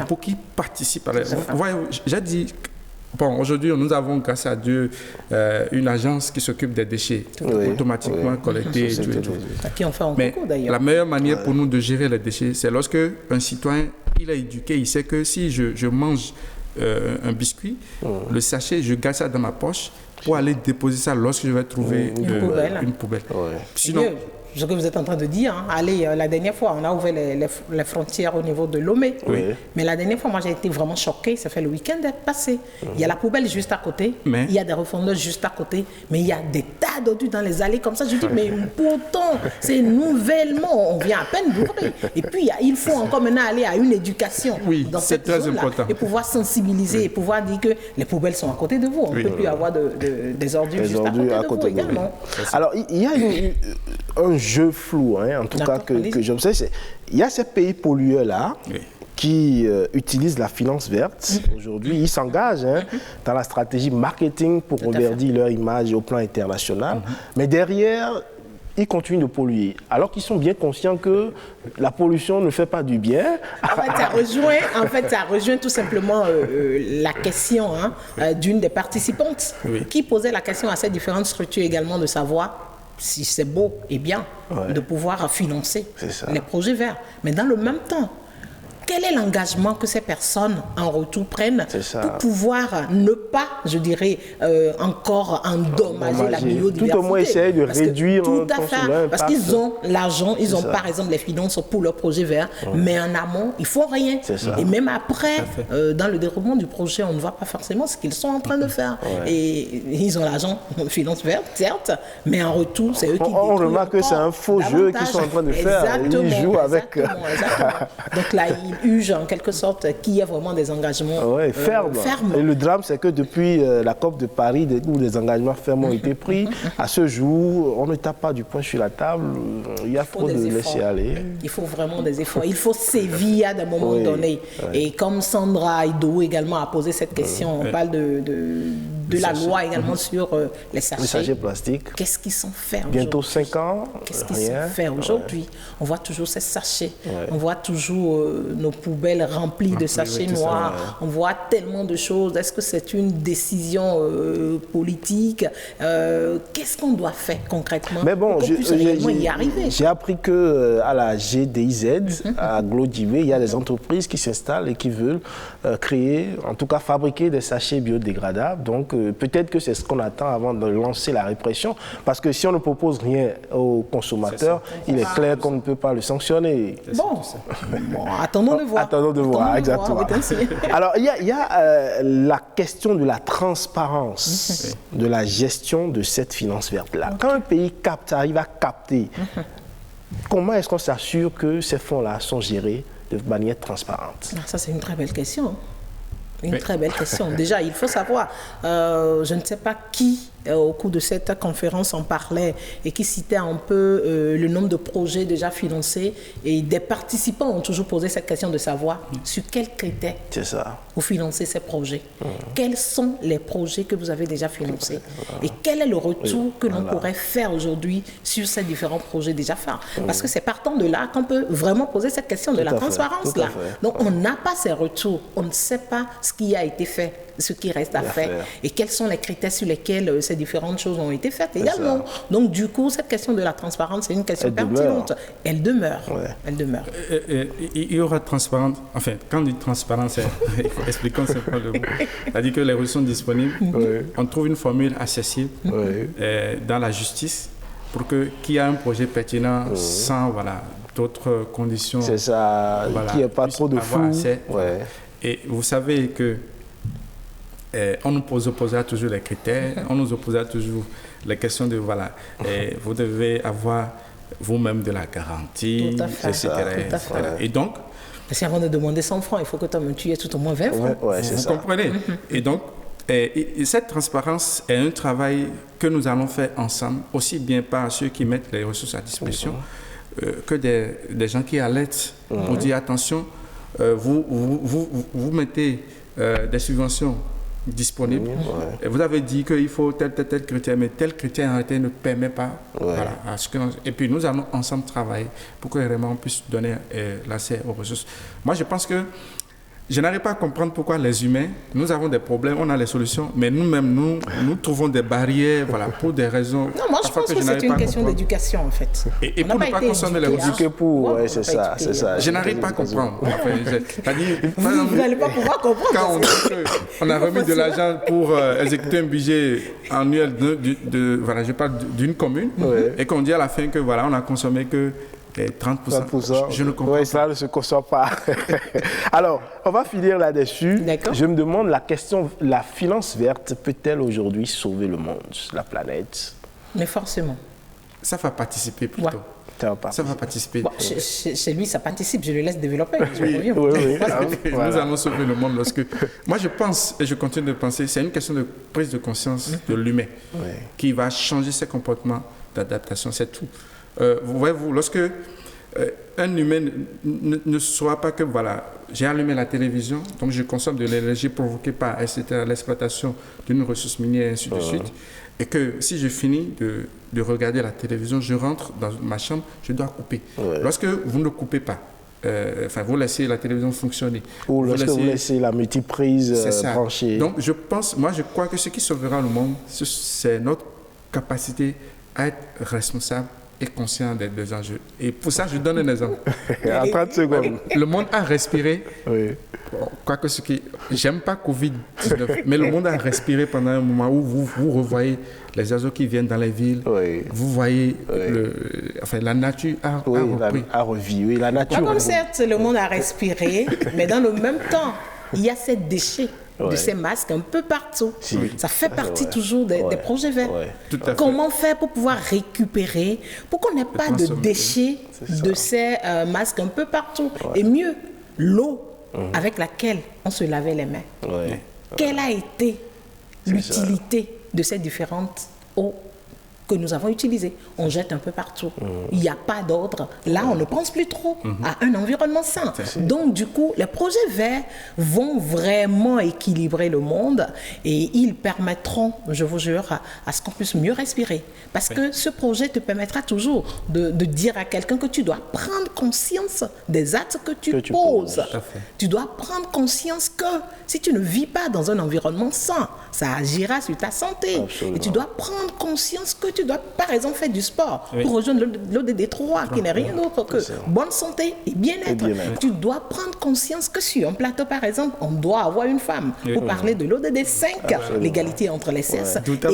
pour qu'ils participent à j'ai dit, bon, aujourd'hui, nous avons, grâce à Dieu, une agence qui s'occupe des déchets automatiquement collectés. Qui en fait un Mais concours, d'ailleurs. la meilleure manière pour nous de gérer les déchets, c'est lorsque un citoyen, il est éduqué, il sait que si je mange un biscuit, le sachet, je garde ça dans ma poche pour aller déposer ça lorsque je vais trouver une poubelle. Sinon, ce que vous êtes en train de dire, la dernière fois, on a ouvert les frontières au niveau de Lomé. Mais la dernière fois, moi, j'ai été vraiment choquée. Ça fait le week-end passé. Il y a la poubelle juste à côté. Il y a des refondeurs juste à côté. Mais il y a des tas d'ordures dans les allées comme ça. Je dis, mais pourtant, c'est nouvellement. On vient à peine d'ouvrir. Et puis, il faut encore maintenant aller à une éducation dans cette zone-là. Et pouvoir sensibiliser et pouvoir dire que les poubelles sont à côté de vous. On ne peut plus avoir des ordures juste à côté de vous également. Alors, il y a un jeu flou, en tout cas, que j'observe. Il y a ces pays pollueurs-là qui utilisent la finance verte. Aujourd'hui, ils s'engagent dans la stratégie marketing pour reverdir leur image au plan international. Mais derrière, ils continuent de polluer, alors qu'ils sont bien conscients que la pollution ne fait pas du bien. En fait, ça rejoint tout simplement la question d'une des participantes qui posait la question à ces différentes structures également de savoir si c'est beau et bien de pouvoir financer les projets verts. Mais dans le même temps, quel est l'engagement que ces personnes en retour prennent pour pouvoir ne pas, je dirais, encore endommager la biodiversité? Tout au moins essayer de réduire. Tout à fait. Parce qu'ils ont l'argent, ils ont par exemple les finances pour leur projet vert, mais en amont, ils ne font rien. Et même après, dans le déroulement du projet, on ne voit pas forcément ce qu'ils sont en train de faire. Et ils ont l'argent, finance verte, certes, mais en retour, c'est eux qui on remarque que c'est un faux jeu qu'ils sont en train de faire. Ils jouent avec. Donc là, ils ugent en quelque sorte qu'il y a vraiment des engagements fermes. Et le drame, c'est que depuis la COP de Paris, où des engagements fermes ont été pris, à ce jour, on ne tape pas du poing sur la table. Il y a trop de laisser aller. Il faut vraiment des efforts. Il faut sévir à des moments donnés. Et comme Sandra Ido également a posé cette question, on parle de la loi également sur les sachets plastiques. Qu'est-ce qu'ils sont faits bientôt 5 ans. Qu'est-ce qu'ils sont faits aujourd'hui? On voit toujours ces sachets. On voit toujours nos poubelles remplies de sachets noirs. On voit tellement de choses. Est-ce que c'est une décision politique? Qu'est-ce qu'on doit faire concrètement? Mais bon, pour qu'on puisse réellement y arriver? J'ai appris qu'à la GDIZ, à Glodivé, il y a des entreprises qui s'installent et qui veulent créer, en tout cas fabriquer des sachets biodégradables. Donc peut-être que c'est ce qu'on attend avant de lancer la répression. Parce que si on ne propose rien aux consommateurs, il est clair qu'on ne peut pas le sanctionner. Bon, attendons de voir. Attendons de voir, exactement. Alors, il y a la question de la transparence de la gestion de cette finance verte-là. Quand un pays arrive à capter, comment est-ce qu'on s'assure que ces fonds-là sont gérés de manière transparente? Ça, c'est une très belle question. Très belle question. Déjà, il faut savoir, je ne sais pas qui au cours de cette conférence, on parlait et qui citait un peu le nombre de projets déjà financés. Et des participants ont toujours posé cette question de savoir sur quels critères vous financez ces projets. Quels sont les projets que vous avez déjà financés et quel est le retour que l'on pourrait faire aujourd'hui sur ces différents projets déjà faits. Parce que c'est partant de là qu'on peut vraiment poser cette question de la transparence. Là. Donc on n'a pas ces retours, on ne sait pas ce qui a été fait, ce qui reste à faire et quels sont les critères sur lesquels ces différentes choses ont été faites également. Donc du coup, cette question de la transparence, c'est une question pertinente. Elle demeure. Elle demeure. Il y aura transparence, enfin, quand on dit transparence, expliquons simplement le mot. C'est-à-dire que les ressources sont disponibles, on trouve une formule accessible dans la justice pour qu'il y ait un projet pertinent sans d'autres conditions. C'est ça, qu'il n'y ait pas trop de flou. Et vous savez que on nous opposera toujours les critères, on nous opposera toujours les questions de vous devez avoir vous-même de la garantie, etc. Et donc, si avant de demander 100 francs, il faut que tu aies tout au moins 20 francs. Vous comprenez? Et donc, cette transparence est un travail que nous allons faire ensemble, aussi bien par ceux qui mettent les ressources à disposition que des gens qui alertent pour dire attention, vous mettez des subventions disponibles. Et vous avez dit qu'il faut tel critère, mais tel critère en réalité ne permet pas. À ce que et puis nous allons ensemble travailler pour que vraiment on puisse donner l'accès aux ressources. Moi, je pense que je n'arrive pas à comprendre pourquoi les humains, nous avons des problèmes, on a les solutions, mais nous-mêmes, nous trouvons des barrières pour des raisons. Non, moi je pense que c'est une question d'éducation en fait. Et pour ne pas consommer les ressources. C'est ça. Je n'arrive pas à comprendre. Vous n'allez pas pouvoir comprendre. Quand on dit qu'on a remis de l'argent pour exécuter un budget annuel je parle d'une commune, et qu'on dit à la fin que on a consommé que 30%. Je ne comprends pas. Ça ne se conçoit pas. Alors, on va finir là-dessus. Je me demande la question, la finance verte peut-elle aujourd'hui sauver le monde, la planète? Mais forcément. Ça va participer plutôt. Ça va participer. Chez lui, ça participe. Je le laisse développer. Nous allons sauver le monde lorsque... Moi, je pense, et je continue de penser, c'est une question de prise de conscience de l'humain qui va changer ses comportements d'adaptation. C'est tout. Voyez-vous, lorsque un humain ne saura pas que j'ai allumé la télévision, donc je consomme de l'énergie provoquée par l'exploitation d'une ressource minière et ainsi de suite, et que si je finis de regarder la télévision, je rentre dans ma chambre, je dois couper. Lorsque vous ne coupez pas, vous laissez la télévision fonctionner. Ou lorsque vous laissez la multiprise branchée. Donc je crois que ce qui sauvera le monde, c'est notre capacité à être responsable et conscient des enjeux. Et pour ça, je donne un exemple. En 30 secondes. Le monde a respiré. Quoique j'aime pas Covid-19, mais le monde a respiré pendant un moment où vous revoyez les oiseaux qui viennent dans les villes. Vous voyez, la nature a repris. A revu. La nature. Comme certes, le monde a respiré, mais dans le même temps, il y a ces déchets de ces masques un peu partout. Ça fait partie toujours des projets verts. Comment faire pour pouvoir récupérer, pour qu'on n'ait pas de déchets de ces masques un peu partout. Et mieux, l'eau avec laquelle on se lavait les mains. Quelle a été l'utilité de ces différentes eaux que nous avons utilisées? On jette un peu partout. Il n'y a pas d'ordre. Là, on ne pense plus trop à un environnement sain. Donc, du coup, les projets verts vont vraiment équilibrer le monde et ils permettront, je vous jure, à ce qu'on puisse mieux respirer. Parce que ce projet te permettra toujours de dire à quelqu'un que tu dois prendre conscience des actes que tu poses. Tu dois prendre conscience que si tu ne vis pas dans un environnement sain, ça agira sur ta santé. Et tu dois prendre conscience que tu dois, par exemple, faire du sport pour rejoindre l'ODD3, qui n'est rien d'autre que bonne santé et bien-être. Tu dois prendre conscience que sur un plateau, par exemple, on doit avoir une femme. Pour parler de l'ODD5, l'égalité entre les sexes. Et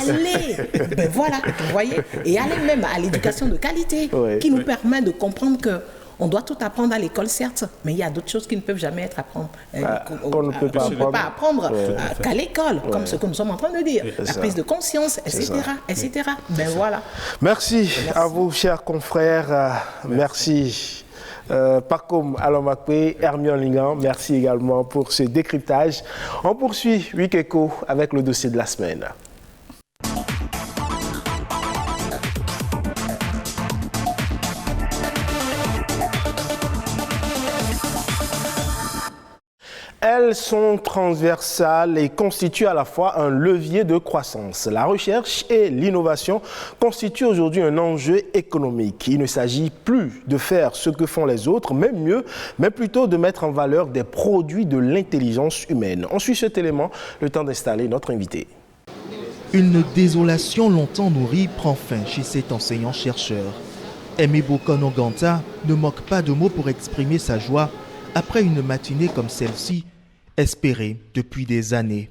aller, vous voyez, et aller même à l'éducation de qualité, qui nous permet de comprendre que on doit tout apprendre à l'école, certes, mais il y a d'autres choses qui ne peuvent jamais être apprendre. On ne peut pas apprendre qu'à l'école, comme ce que nous sommes en train de dire. La prise de conscience, etc. Merci à vous, chers confrères. Merci. Pakom Alomakwe, Hermione Lingan, merci également pour ce décryptage. On poursuit Week Echo avec le dossier de la semaine. Elles sont transversales et constituent à la fois un levier de croissance. La recherche et l'innovation constituent aujourd'hui un enjeu économique. Il ne s'agit plus de faire ce que font les autres, même mieux, mais plutôt de mettre en valeur des produits de l'intelligence humaine. On suit cet élément, le temps d'installer notre invité. Une désolation longtemps nourrie prend fin chez cet enseignant-chercheur. Aimé Bokonoganta ne manque pas de mots pour exprimer sa joie après une matinée comme celle-ci, espérée depuis des années.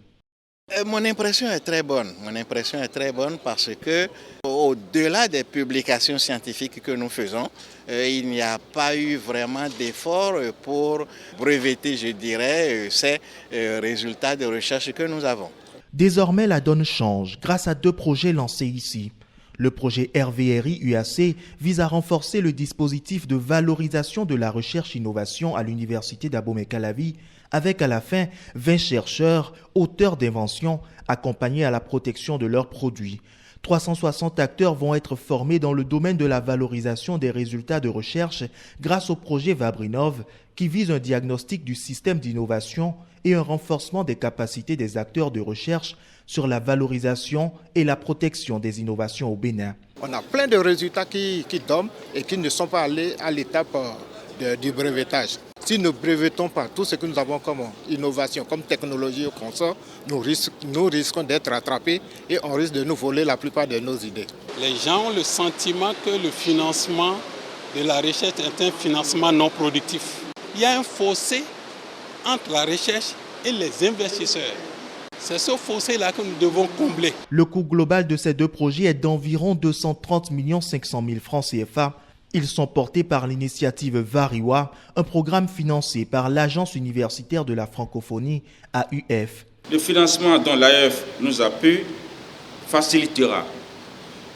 Mon impression est très bonne. Mon impression est très bonne parce que, au-delà des publications scientifiques que nous faisons, il n'y a pas eu vraiment d'effort pour breveter, je dirais, ces résultats de recherche que nous avons. Désormais, la donne change grâce à 2 projets lancés ici. Le projet RVRI-UAC vise à renforcer le dispositif de valorisation de la recherche-innovation à l'université d'Abomey-Calavi avec à la fin 20 chercheurs, auteurs d'inventions, accompagnés à la protection de leurs produits. 360 acteurs vont être formés dans le domaine de la valorisation des résultats de recherche grâce au projet Vabrinov qui vise un diagnostic du système d'innovation et un renforcement des capacités des acteurs de recherche sur la valorisation et la protection des innovations au Bénin. On a plein de résultats qui tombent et qui ne sont pas allés à l'étape du brevetage. Si nous ne brevetons pas tout ce que nous avons comme innovation, comme technologie ou consort, nous risquons d'être rattrapés et on risque de nous voler la plupart de nos idées. Les gens ont le sentiment que le financement de la recherche est un financement non productif. Il y a un fossé entre la recherche et les investisseurs. C'est ce fossé-là que nous devons combler. Le coût global de ces 2 projets est d'environ 230 500 000 francs CFA. Ils sont portés par l'initiative Variwa, un programme financé par l'Agence universitaire de la francophonie, AUF. Le financement dont l'AUF nous appuie facilitera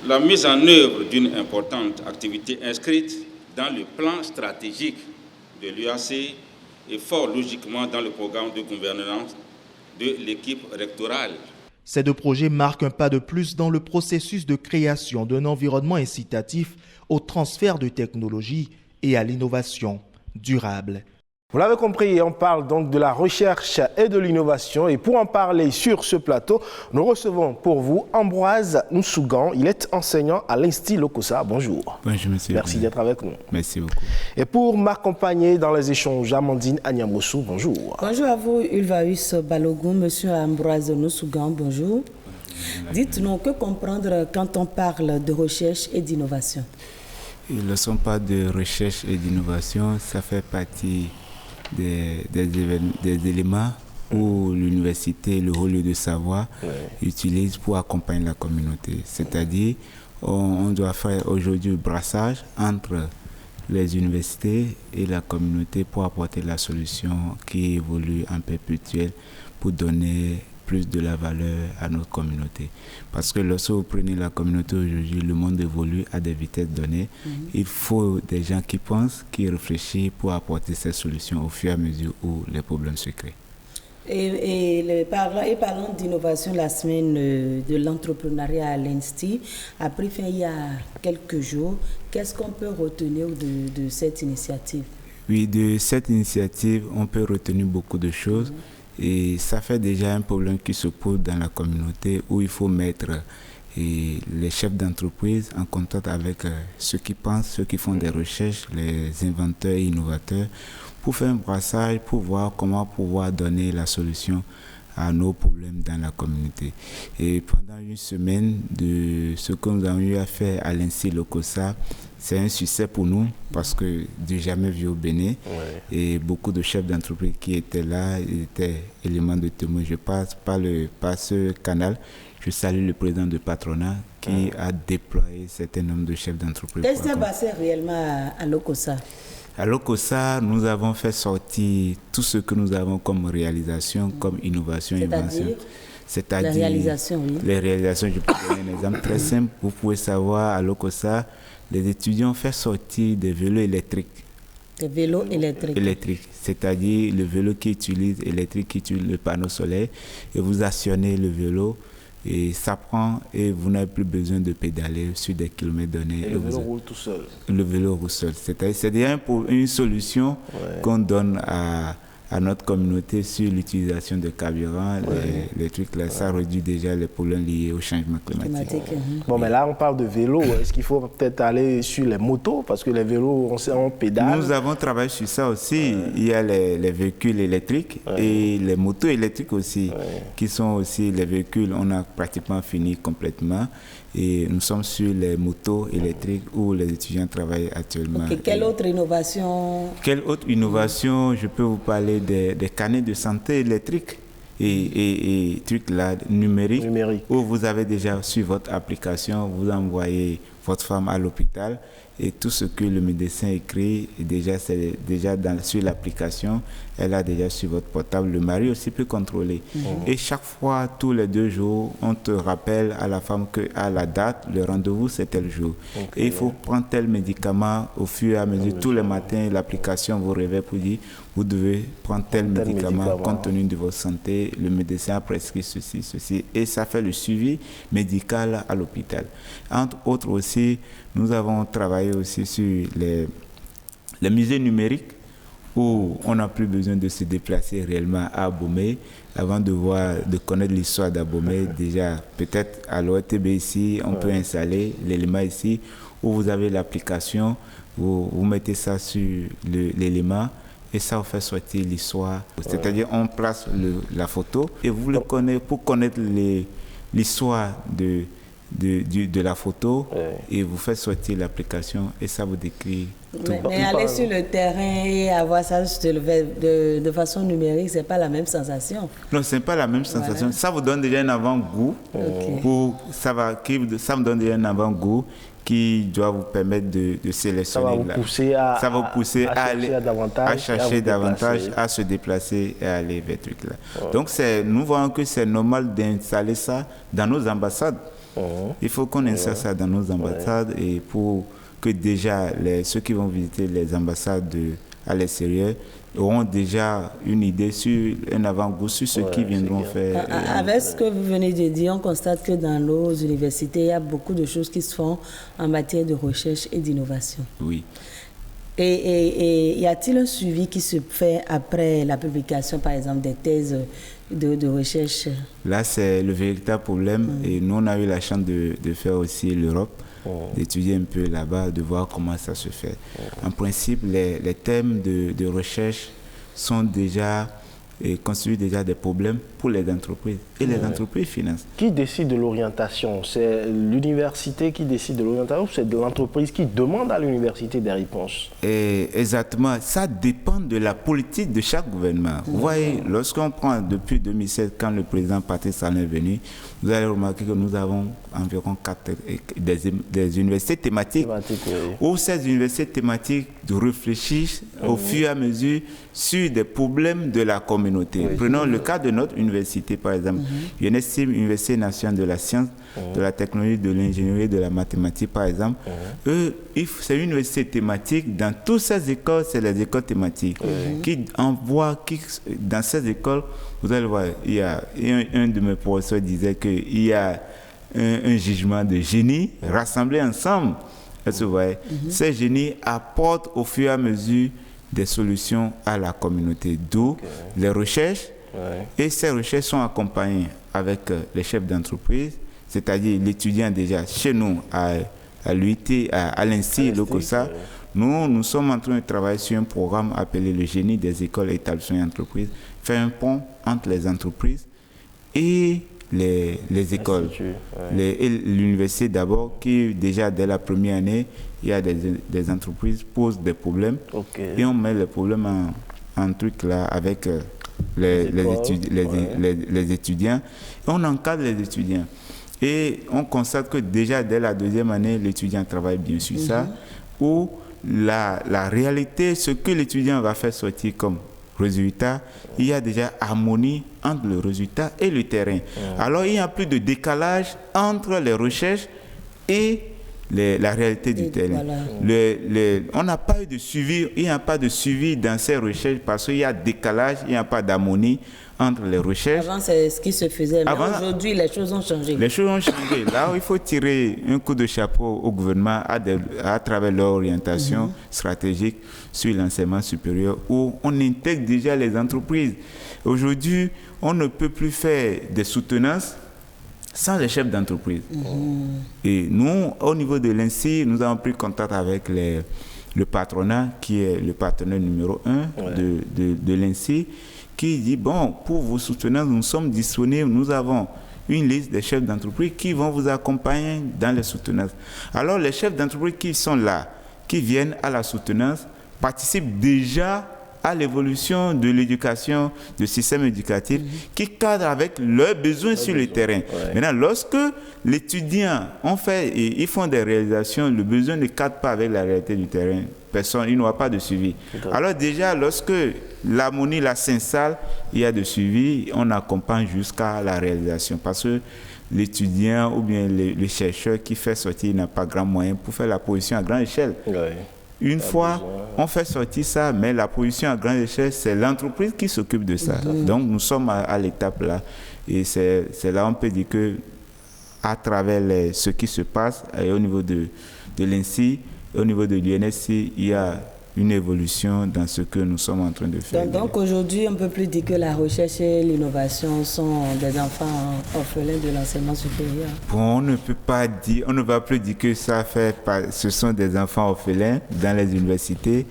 la mise en œuvre d'une importante activité inscrite dans le plan stratégique de l'UAC et fort logiquement dans le programme de gouvernance de l'équipe rectorale. Ces 2 projets marquent un pas de plus dans le processus de création d'un environnement incitatif au transfert de technologies et à l'innovation durable. Vous l'avez compris, on parle donc de la recherche et de l'innovation. Et pour en parler sur ce plateau, nous recevons pour vous Ambroise Nsougan. Il est enseignant à l'Institut Lokossa. Bonjour. Bonjour, monsieur. Merci d'être avec nous. Merci beaucoup. Et pour m'accompagner dans les échanges, Amandine Agnamosu, bonjour. Bonjour à vous, Ulvaeus Balogun, monsieur Ambroise Nsougan, bonjour. Dites-nous, que comprendre quand on parle de recherche et d'innovation? Lorsqu'on parle de recherche et d'innovation, ça fait partie des éléments où l'université, le haut lieu de savoir, utilise pour accompagner la communauté. C'est-à-dire, on doit faire aujourd'hui le brassage entre les universités et la communauté pour apporter la solution qui évolue en perpétuel pour donner plus de la valeur à notre communauté. Parce que lorsque vous prenez la communauté aujourd'hui, le monde évolue à des vitesses données. Il faut des gens qui pensent, qui réfléchissent pour apporter ces solutions au fur et à mesure où les problèmes se créent. Parlant d'innovation, la semaine de l'entrepreneuriat à l'Institut a pris fin il y a quelques jours. Qu'est-ce qu'on peut retenir de cette initiative? Oui, de cette initiative, on peut retenir beaucoup de choses. Et ça fait déjà un problème qui se pose dans la communauté où il faut mettre les chefs d'entreprise en contact avec ceux qui pensent, ceux qui font des recherches, les inventeurs et innovateurs, pour faire un brassage, pour voir comment pouvoir donner la solution à nos problèmes dans la communauté. Et pendant une semaine de ce que nous avons eu à faire à l'Institut Lokossa, c'est un succès pour nous parce que du jamais vu au Bénin. Et beaucoup de chefs d'entreprise qui étaient là, ils étaient éléments de témoin. Je passe par ce canal. Je salue le président de patronat qui a déployé un certain nombre de chefs d'entreprise. Qu'est-ce qui s'est passé réellement à Lokossa? À Lokossa, nous avons fait sortir tout ce que nous avons comme réalisation, comme innovation, invention. C'est-à-dire les réalisations, oui. Les réalisations, je peux donner un exemple très simple. Vous pouvez savoir, à Lokossa, les étudiants ont fait sortir des vélos électriques. Des vélos électriques. C'est-à-dire le vélo qui utilise le panneau solaire et vous actionnez le vélo et ça prend et vous n'avez plus besoin de pédaler sur des kilomètres donnés. Et le vélo roule tout seul. Le vélo roule seul. C'est-à-dire une solution qu'on donne à à notre communauté sur l'utilisation de carburant, les trucs là, ça réduit déjà les problèmes liés au changement climatique. Bon, mais là, on parle de vélo. Est-ce qu'il faut peut-être aller sur les motos? Parce que les vélos, on pédale. Nous avons travaillé sur ça aussi. Il y a les véhicules électriques et les motos électriques aussi, qui sont aussi les véhicules. On a pratiquement fini complètement. Et nous sommes sur les motos électriques où les étudiants travaillent actuellement. Quelle autre innovation? Quelle autre innovation? Je peux vous parler des carnets de santé électriques et trucs là, numériques, où vous avez déjà sur votre application, vous envoyez votre femme à l'hôpital et tout ce que le médecin écrit, c'est déjà sur l'application, elle a déjà sur votre portable. Le mari aussi peut contrôler. Et chaque fois, tous les 2 jours, on te rappelle à la femme qu'à la date, le rendez-vous c'est tel jour. Et il faut prendre tel médicament au fur et à mesure. Tous les matins, l'application vous réveille pour dire vous devez prendre tel médicament compte tenu de votre santé. Le médecin a prescrit ceci. Et ça fait le suivi médical à l'hôpital. Entre autres aussi, nous avons travaillé aussi sur les musées numériques où on n'a plus besoin de se déplacer réellement à Abomey avant de connaître l'histoire d'Abomey. Déjà, peut-être à l'OTB ici, on peut installer l'élément ici où vous avez l'application, vous mettez ça sur l'élément et ça vous fait sortir l'histoire. C'est-à-dire, on place la photo et vous le connaissez pour connaître l'histoire de la photo et vous faites sortir l'application et ça vous décrit tout. Mais aller sur le terrain et avoir ça de façon numérique, c'est pas la même sensation. Non, c'est pas la même sensation. Voilà. Ça vous donne déjà un avant-goût. Ça vous donne déjà un avant-goût qui doit vous permettre de sélectionner. Ça va vous pousser à chercher davantage, à se déplacer et à aller vers trucs là. Donc nous voyons que c'est normal d'installer ça dans nos ambassades. Il faut qu'on installe ça dans nos ambassades et pour que déjà ceux qui vont visiter les ambassades à l'extérieur auront déjà une idée un avant-goût sur ce qu'ils viendront faire. Avec ce que vous venez de dire, on constate que dans nos universités, il y a beaucoup de choses qui se font en matière de recherche et d'innovation. Oui. Et y a-t-il un suivi qui se fait après la publication, par exemple, des thèses de recherche? Là, c'est le véritable problème. Et nous, on a eu la chance de faire aussi l'Europe, d'étudier un peu là-bas, de voir comment ça se fait. En principe, les thèmes de recherche sont déjà constituent déjà des problèmes pour les entreprises. Et les entreprises financent. Qui décide de l'orientation? C'est l'université qui décide de l'orientation ou c'est de l'entreprise qui demande à l'université des réponses? Exactement. Ça dépend de la politique de chaque gouvernement. Vous voyez, lorsqu'on prend depuis 2007, quand le président Patrice Talon est venu, vous allez remarquer que nous avons environ 4 des universités thématiques où ces universités thématiques réfléchissent au fur et à mesure sur des problèmes de la communauté. Prenons le cas de notre université, par exemple. UNESTIM, Université nationale de la science, de la technologie, de l'ingénierie, de la mathématique, par exemple. C'est une université thématique. Dans toutes ces écoles, c'est les écoles thématiques qui envoient, dans ces écoles, vous allez voir, il y a un de mes professeurs disait qu'il y a un jugement de génie rassemblés ensemble. Vous voyez, ces génies apportent au fur et à mesure des solutions à la communauté, d'où les recherches. Et ces recherches sont accompagnées avec les chefs d'entreprise, c'est-à-dire l'étudiant déjà chez nous à l'UIT, à l'INSTI, l'OCOSA. Nous sommes en train de travailler sur un programme appelé le génie des écoles, établissements et entreprises, faire un pont entre les entreprises et les écoles. L'université d'abord, qui déjà dès la première année, il y a des entreprises qui posent des problèmes et on met les problèmes en truc là avec les étudiants et on encadre les étudiants. Et on constate que déjà dès la deuxième année, l'étudiant travaille bien sur ça, où la réalité, ce que l'étudiant va faire sortir comme résultat, il y a déjà harmonie entre le résultat et le terrain. Alors il n'y a plus de décalage entre les recherches et la réalité du terrain. Voilà. On n'a pas eu de suivi, il n'y a pas de suivi dans ces recherches parce qu'il y a décalage, il n'y a pas d'harmonie entre les recherches. Avant, c'est ce qui se faisait, mais aujourd'hui, les choses ont changé. Les choses ont changé. Là, il faut tirer un coup de chapeau au gouvernement à travers leur orientation stratégique sur l'enseignement supérieur où on intègre déjà les entreprises. Aujourd'hui, on ne peut plus faire des soutenances sans les chefs d'entreprise. Et nous, au niveau de l'INSI, nous avons pris contact avec le patronat, qui est le partenaire numéro 1 de l'INSI, qui dit, bon, pour vos soutenances, nous sommes disponibles, nous avons une liste des chefs d'entreprise qui vont vous accompagner dans les soutenances. Alors, les chefs d'entreprise qui sont là, qui viennent à la soutenance, participent déjà à l'évolution de l'éducation, du système éducatif, qui cadre avec leurs besoins sur le terrain. Maintenant, lorsque les étudiants ils font des réalisations, le besoin ne cadre pas avec la réalité du terrain. Il n'y aura pas de suivi. Alors déjà, lorsque l'harmonie s'installe, il y a de suivi, on accompagne jusqu'à la réalisation. Parce que l'étudiant ou bien le chercheur qui fait sortir n'a pas grand moyen pour faire la position à grande échelle. Une fois, on fait sortir ça, mais la position à grande échelle, c'est l'entreprise qui s'occupe de ça. Donc, nous sommes à l'étape là. Et c'est là on peut dire que à travers ce qui se passe au niveau de l'INSI, au niveau de l'UNSC, il y a une évolution dans ce que nous sommes en train de faire. Donc aujourd'hui, on ne peut plus dire que la recherche et l'innovation sont des enfants orphelins de l'enseignement supérieur. Bon, on ne peut pas dire, on ne va plus dire que ce sont des enfants orphelins dans les universités,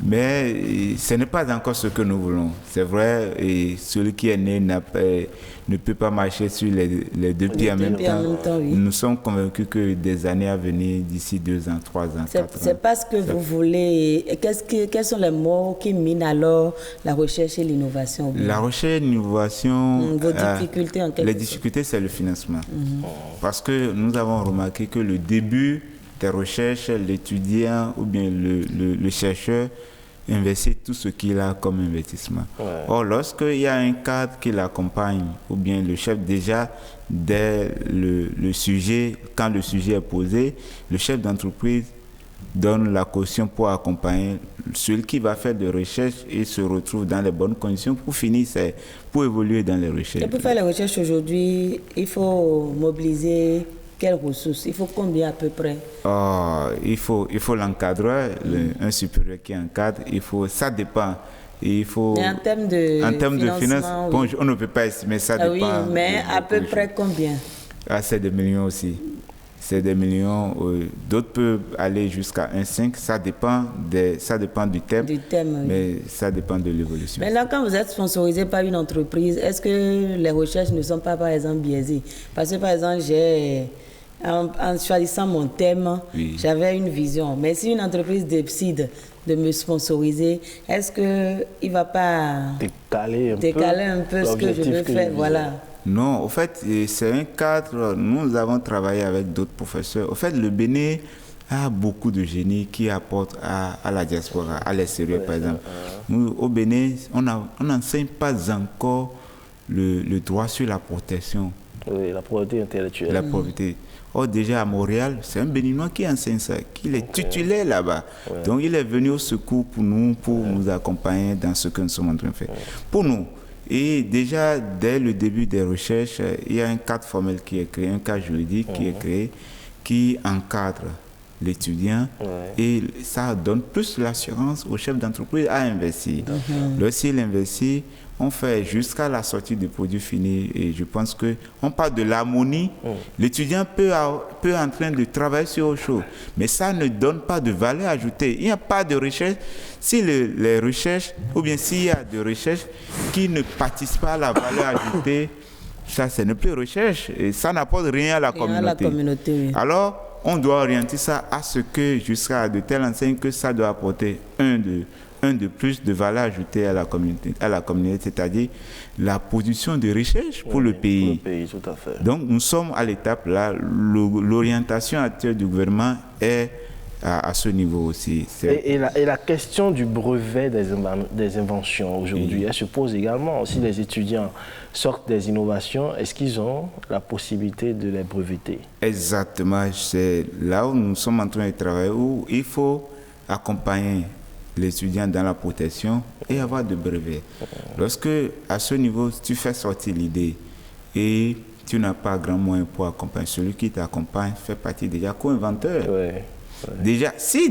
mais ce n'est pas encore ce que nous voulons. C'est vrai, et celui qui est né ne peut pas marcher sur les deux pieds en même temps. Oui. Nous sommes convaincus que des années à venir, d'ici 2 ans, 3 ans, 4 ans. C'est pas ce que vous voulez. Quels sont les mots qui minent alors la recherche et l'innovation? La recherche et l'innovation... Vos difficultés en quelque sorte. Les difficultés, c'est le financement. Parce que nous avons remarqué que le début des recherches, l'étudiant ou bien le chercheur investit tout ce qu'il a comme investissement. Or, lorsqu'il y a un cadre qui l'accompagne, ou bien le chef déjà, dès le sujet, quand le sujet est posé, le chef d'entreprise donne la caution pour accompagner celui qui va faire des recherches et se retrouve dans les bonnes conditions pour finir, pour évoluer dans les recherches. Et pour faire les recherches aujourd'hui, il faut mobiliser quelles ressources? Il faut combien à peu près? Il faut l'encadreur, un supérieur qui encadre, ça dépend. Il faut, et en termes de financement, bon, on ne peut pas estimer, ça dépend. Oui, mais à peu près combien? C'est des millions aussi. C'est des millions, d'autres peuvent aller jusqu'à 1,5, ça dépend du thème, mais ça dépend de l'évolution. Maintenant, quand vous êtes sponsorisé par une entreprise, est-ce que les recherches ne sont pas, par exemple, biaisées? Parce que, par exemple, en choisissant mon thème, j'avais une vision. Mais si une entreprise décide de me sponsoriser, est-ce qu'il ne va pas décaler un peu ce que je veux faire? Voilà. Non, au fait, c'est un cadre. Nous avons travaillé avec d'autres professeurs. Au fait, le Bénin a beaucoup de génies qui apportent à la diaspora, à l'extérieur, par exemple. Nous, au Bénin, on n'enseigne pas encore le droit sur la protection. Oui, la propriété intellectuelle. La propriété. Or, déjà à Montréal, c'est un Béninois qui enseigne ça, qui est titulaire là-bas. Donc, il est venu au secours pour nous accompagner dans ce que nous sommes en train de faire. Pour nous. Et déjà, dès le début des recherches, il y a un cadre formel qui est créé, un cadre juridique qui est créé, qui encadre l'étudiant et ça donne plus l'assurance au chef d'entreprise à investir. Lorsqu'il investit, on fait jusqu'à la sortie du produit fini et je pense qu'on parle de l'harmonie. L'étudiant peut en train de travailler sur autre chose, mais ça ne donne pas de valeur ajoutée. Il n'y a pas de recherche. Si les recherches, ou bien s'il y a des recherches qui ne participent pas à la valeur ajoutée, ça, ce n'est plus recherche et ça n'apporte rien à la communauté. Alors, on doit orienter ça à ce que, jusqu'à de telles enseignes, que ça doit apporter un de plus de valeur ajoutée à la communauté, c'est-à-dire la position de recherche pour le pays. Pour le pays, tout à fait. Donc, nous sommes à l'étape là, l'orientation actuelle du gouvernement est à ce niveau aussi. Et la question du brevet des inventions aujourd'hui, elle se pose également. Si les étudiants sortent des innovations, est-ce qu'ils ont la possibilité de les breveter? Exactement, c'est là où nous sommes en train de travailler, où il faut accompagner l'étudiant dans la protection et avoir de brevets. Lorsque, à ce niveau, tu fais sortir l'idée et tu n'as pas grand moyen pour accompagner, celui qui t'accompagne fait partie déjà co-inventeur. Déjà, si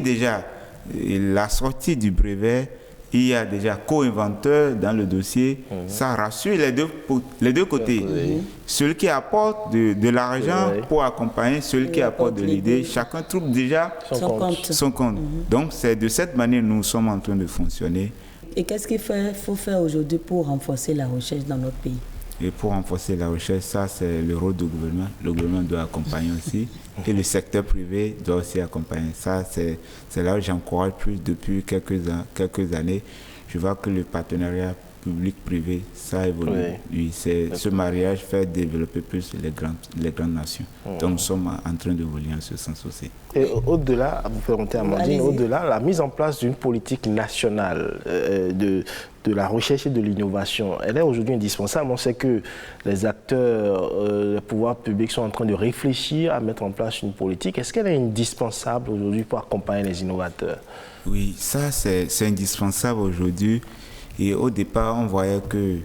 la sortie du brevet, il y a déjà co-inventeur dans le dossier, ça rassure les deux côtés. Celui qui apporte de l'argent pour accompagner, celui qui apporte de l'idée, chacun trouve déjà son compte. Donc c'est de cette manière que nous sommes en train de fonctionner. Et qu'est-ce qu'il faut faire aujourd'hui pour renforcer la recherche dans notre pays? Et pour renforcer la recherche, ça c'est le rôle du gouvernement. Le gouvernement doit accompagner aussi. Et le secteur privé doit aussi accompagner. Ça c'est là où j'encourage plus depuis quelques années. Je vois que le partenariat public-privé, ça évolue. Oui, ce mariage fait développer plus les grandes nations. Donc nous sommes en train d'évoluer en ce sens aussi. Et au-delà, vous permettez Amandine, au-delà, la mise en place d'une politique nationale de la recherche et de l'innovation, elle est aujourd'hui indispensable. On sait que les acteurs, les pouvoirs publics sont en train de réfléchir à mettre en place une politique. Est-ce qu'elle est indispensable aujourd'hui pour accompagner les innovateurs? Oui, ça c'est indispensable aujourd'hui. Et au départ, on voyait que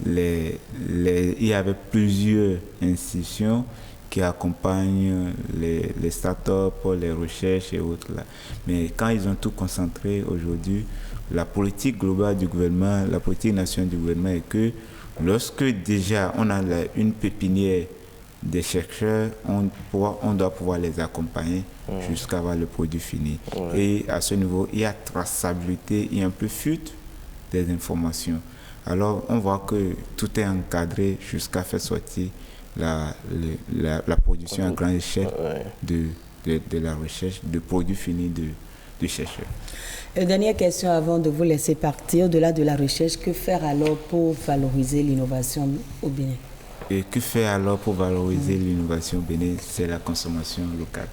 il y avait plusieurs institutions qui accompagnent les startups, les recherches et autres. Là. Mais quand ils ont tout concentré aujourd'hui, la politique globale du gouvernement, la politique nationale du gouvernement est que lorsque déjà on a une pépinière des chercheurs, on doit pouvoir les accompagner jusqu'à avoir le produit fini. Et à ce niveau, il y a traçabilité, il y a un peu fuite des informations. Alors on voit que tout est encadré jusqu'à faire sortir la production à grande échelle de la recherche, de produits finis de chercheurs. Une dernière question avant de vous laisser partir. Au-delà de la recherche, que faire alors pour valoriser l'innovation au Bénin? Et que faire alors pour valoriser l'innovation au Bénin? C'est la consommation locale.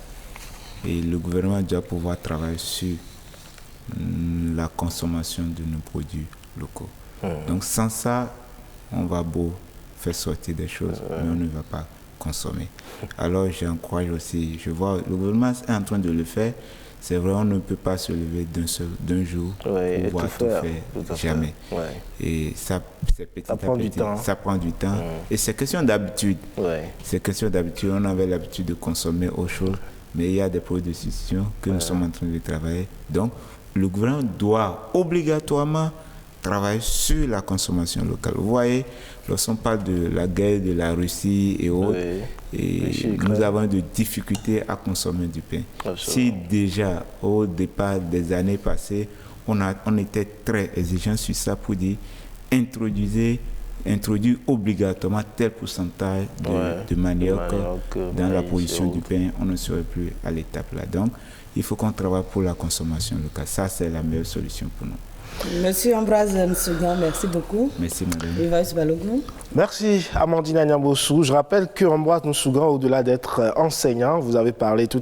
Et le gouvernement doit pouvoir travailler sur la consommation de nos produits locaux. Donc sans ça, on va beau faire sortir des choses, mais on ne va pas consommer. Alors j'encourage aussi, je vois le gouvernement est en train de le faire. C'est vrai, on ne peut pas se lever d'un jour pour pouvoir tout faire, jamais. Et ça, c'est petit à petit, ça prend du temps. Et c'est question d'habitude. C'est question d'habitude. On avait l'habitude de consommer autre chose, mais il y a des produits de substitution que nous sommes en train de travailler. Donc, le gouvernement doit obligatoirement travailler sur la consommation locale. Vous voyez, lorsqu'on parle de la guerre de la Russie et autres, nous avons des difficultés à consommer du pain. Si déjà, au départ des années passées, on était très exigeant sur ça pour dire introduire obligatoirement tel pourcentage de manioc dans la production du pain. On ne serait plus à l'étape là. Donc, il faut qu'on travaille pour la consommation locale. Ça, c'est la meilleure solution pour nous. Monsieur Ambroise Msugan, merci beaucoup. Merci, madame. Evaüs Balogun. Merci, Amandine Agnambossou. Je rappelle que Ambroise Msugan, au-delà d'être enseignant, vous avez parlé tout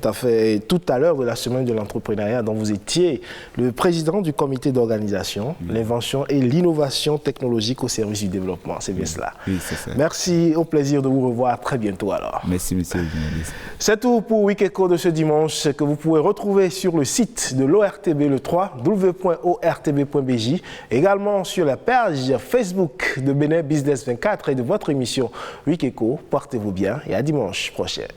à l'heure de la semaine de l'entrepreneuriat dont vous étiez le président du comité d'organisation, l'invention et l'innovation technologique au service du développement. C'est bien cela. Oui, c'est ça. Merci, au plaisir de vous revoir très bientôt alors. Merci, monsieur le journaliste. C'est tout pour Week Echo de ce dimanche que vous pouvez retrouver sur le site de l'ORTB, le 3, w.ortb.bj, également sur la page Facebook de Bénin Business 24 et de votre émission Week Echo. Portez-vous bien et à dimanche prochain.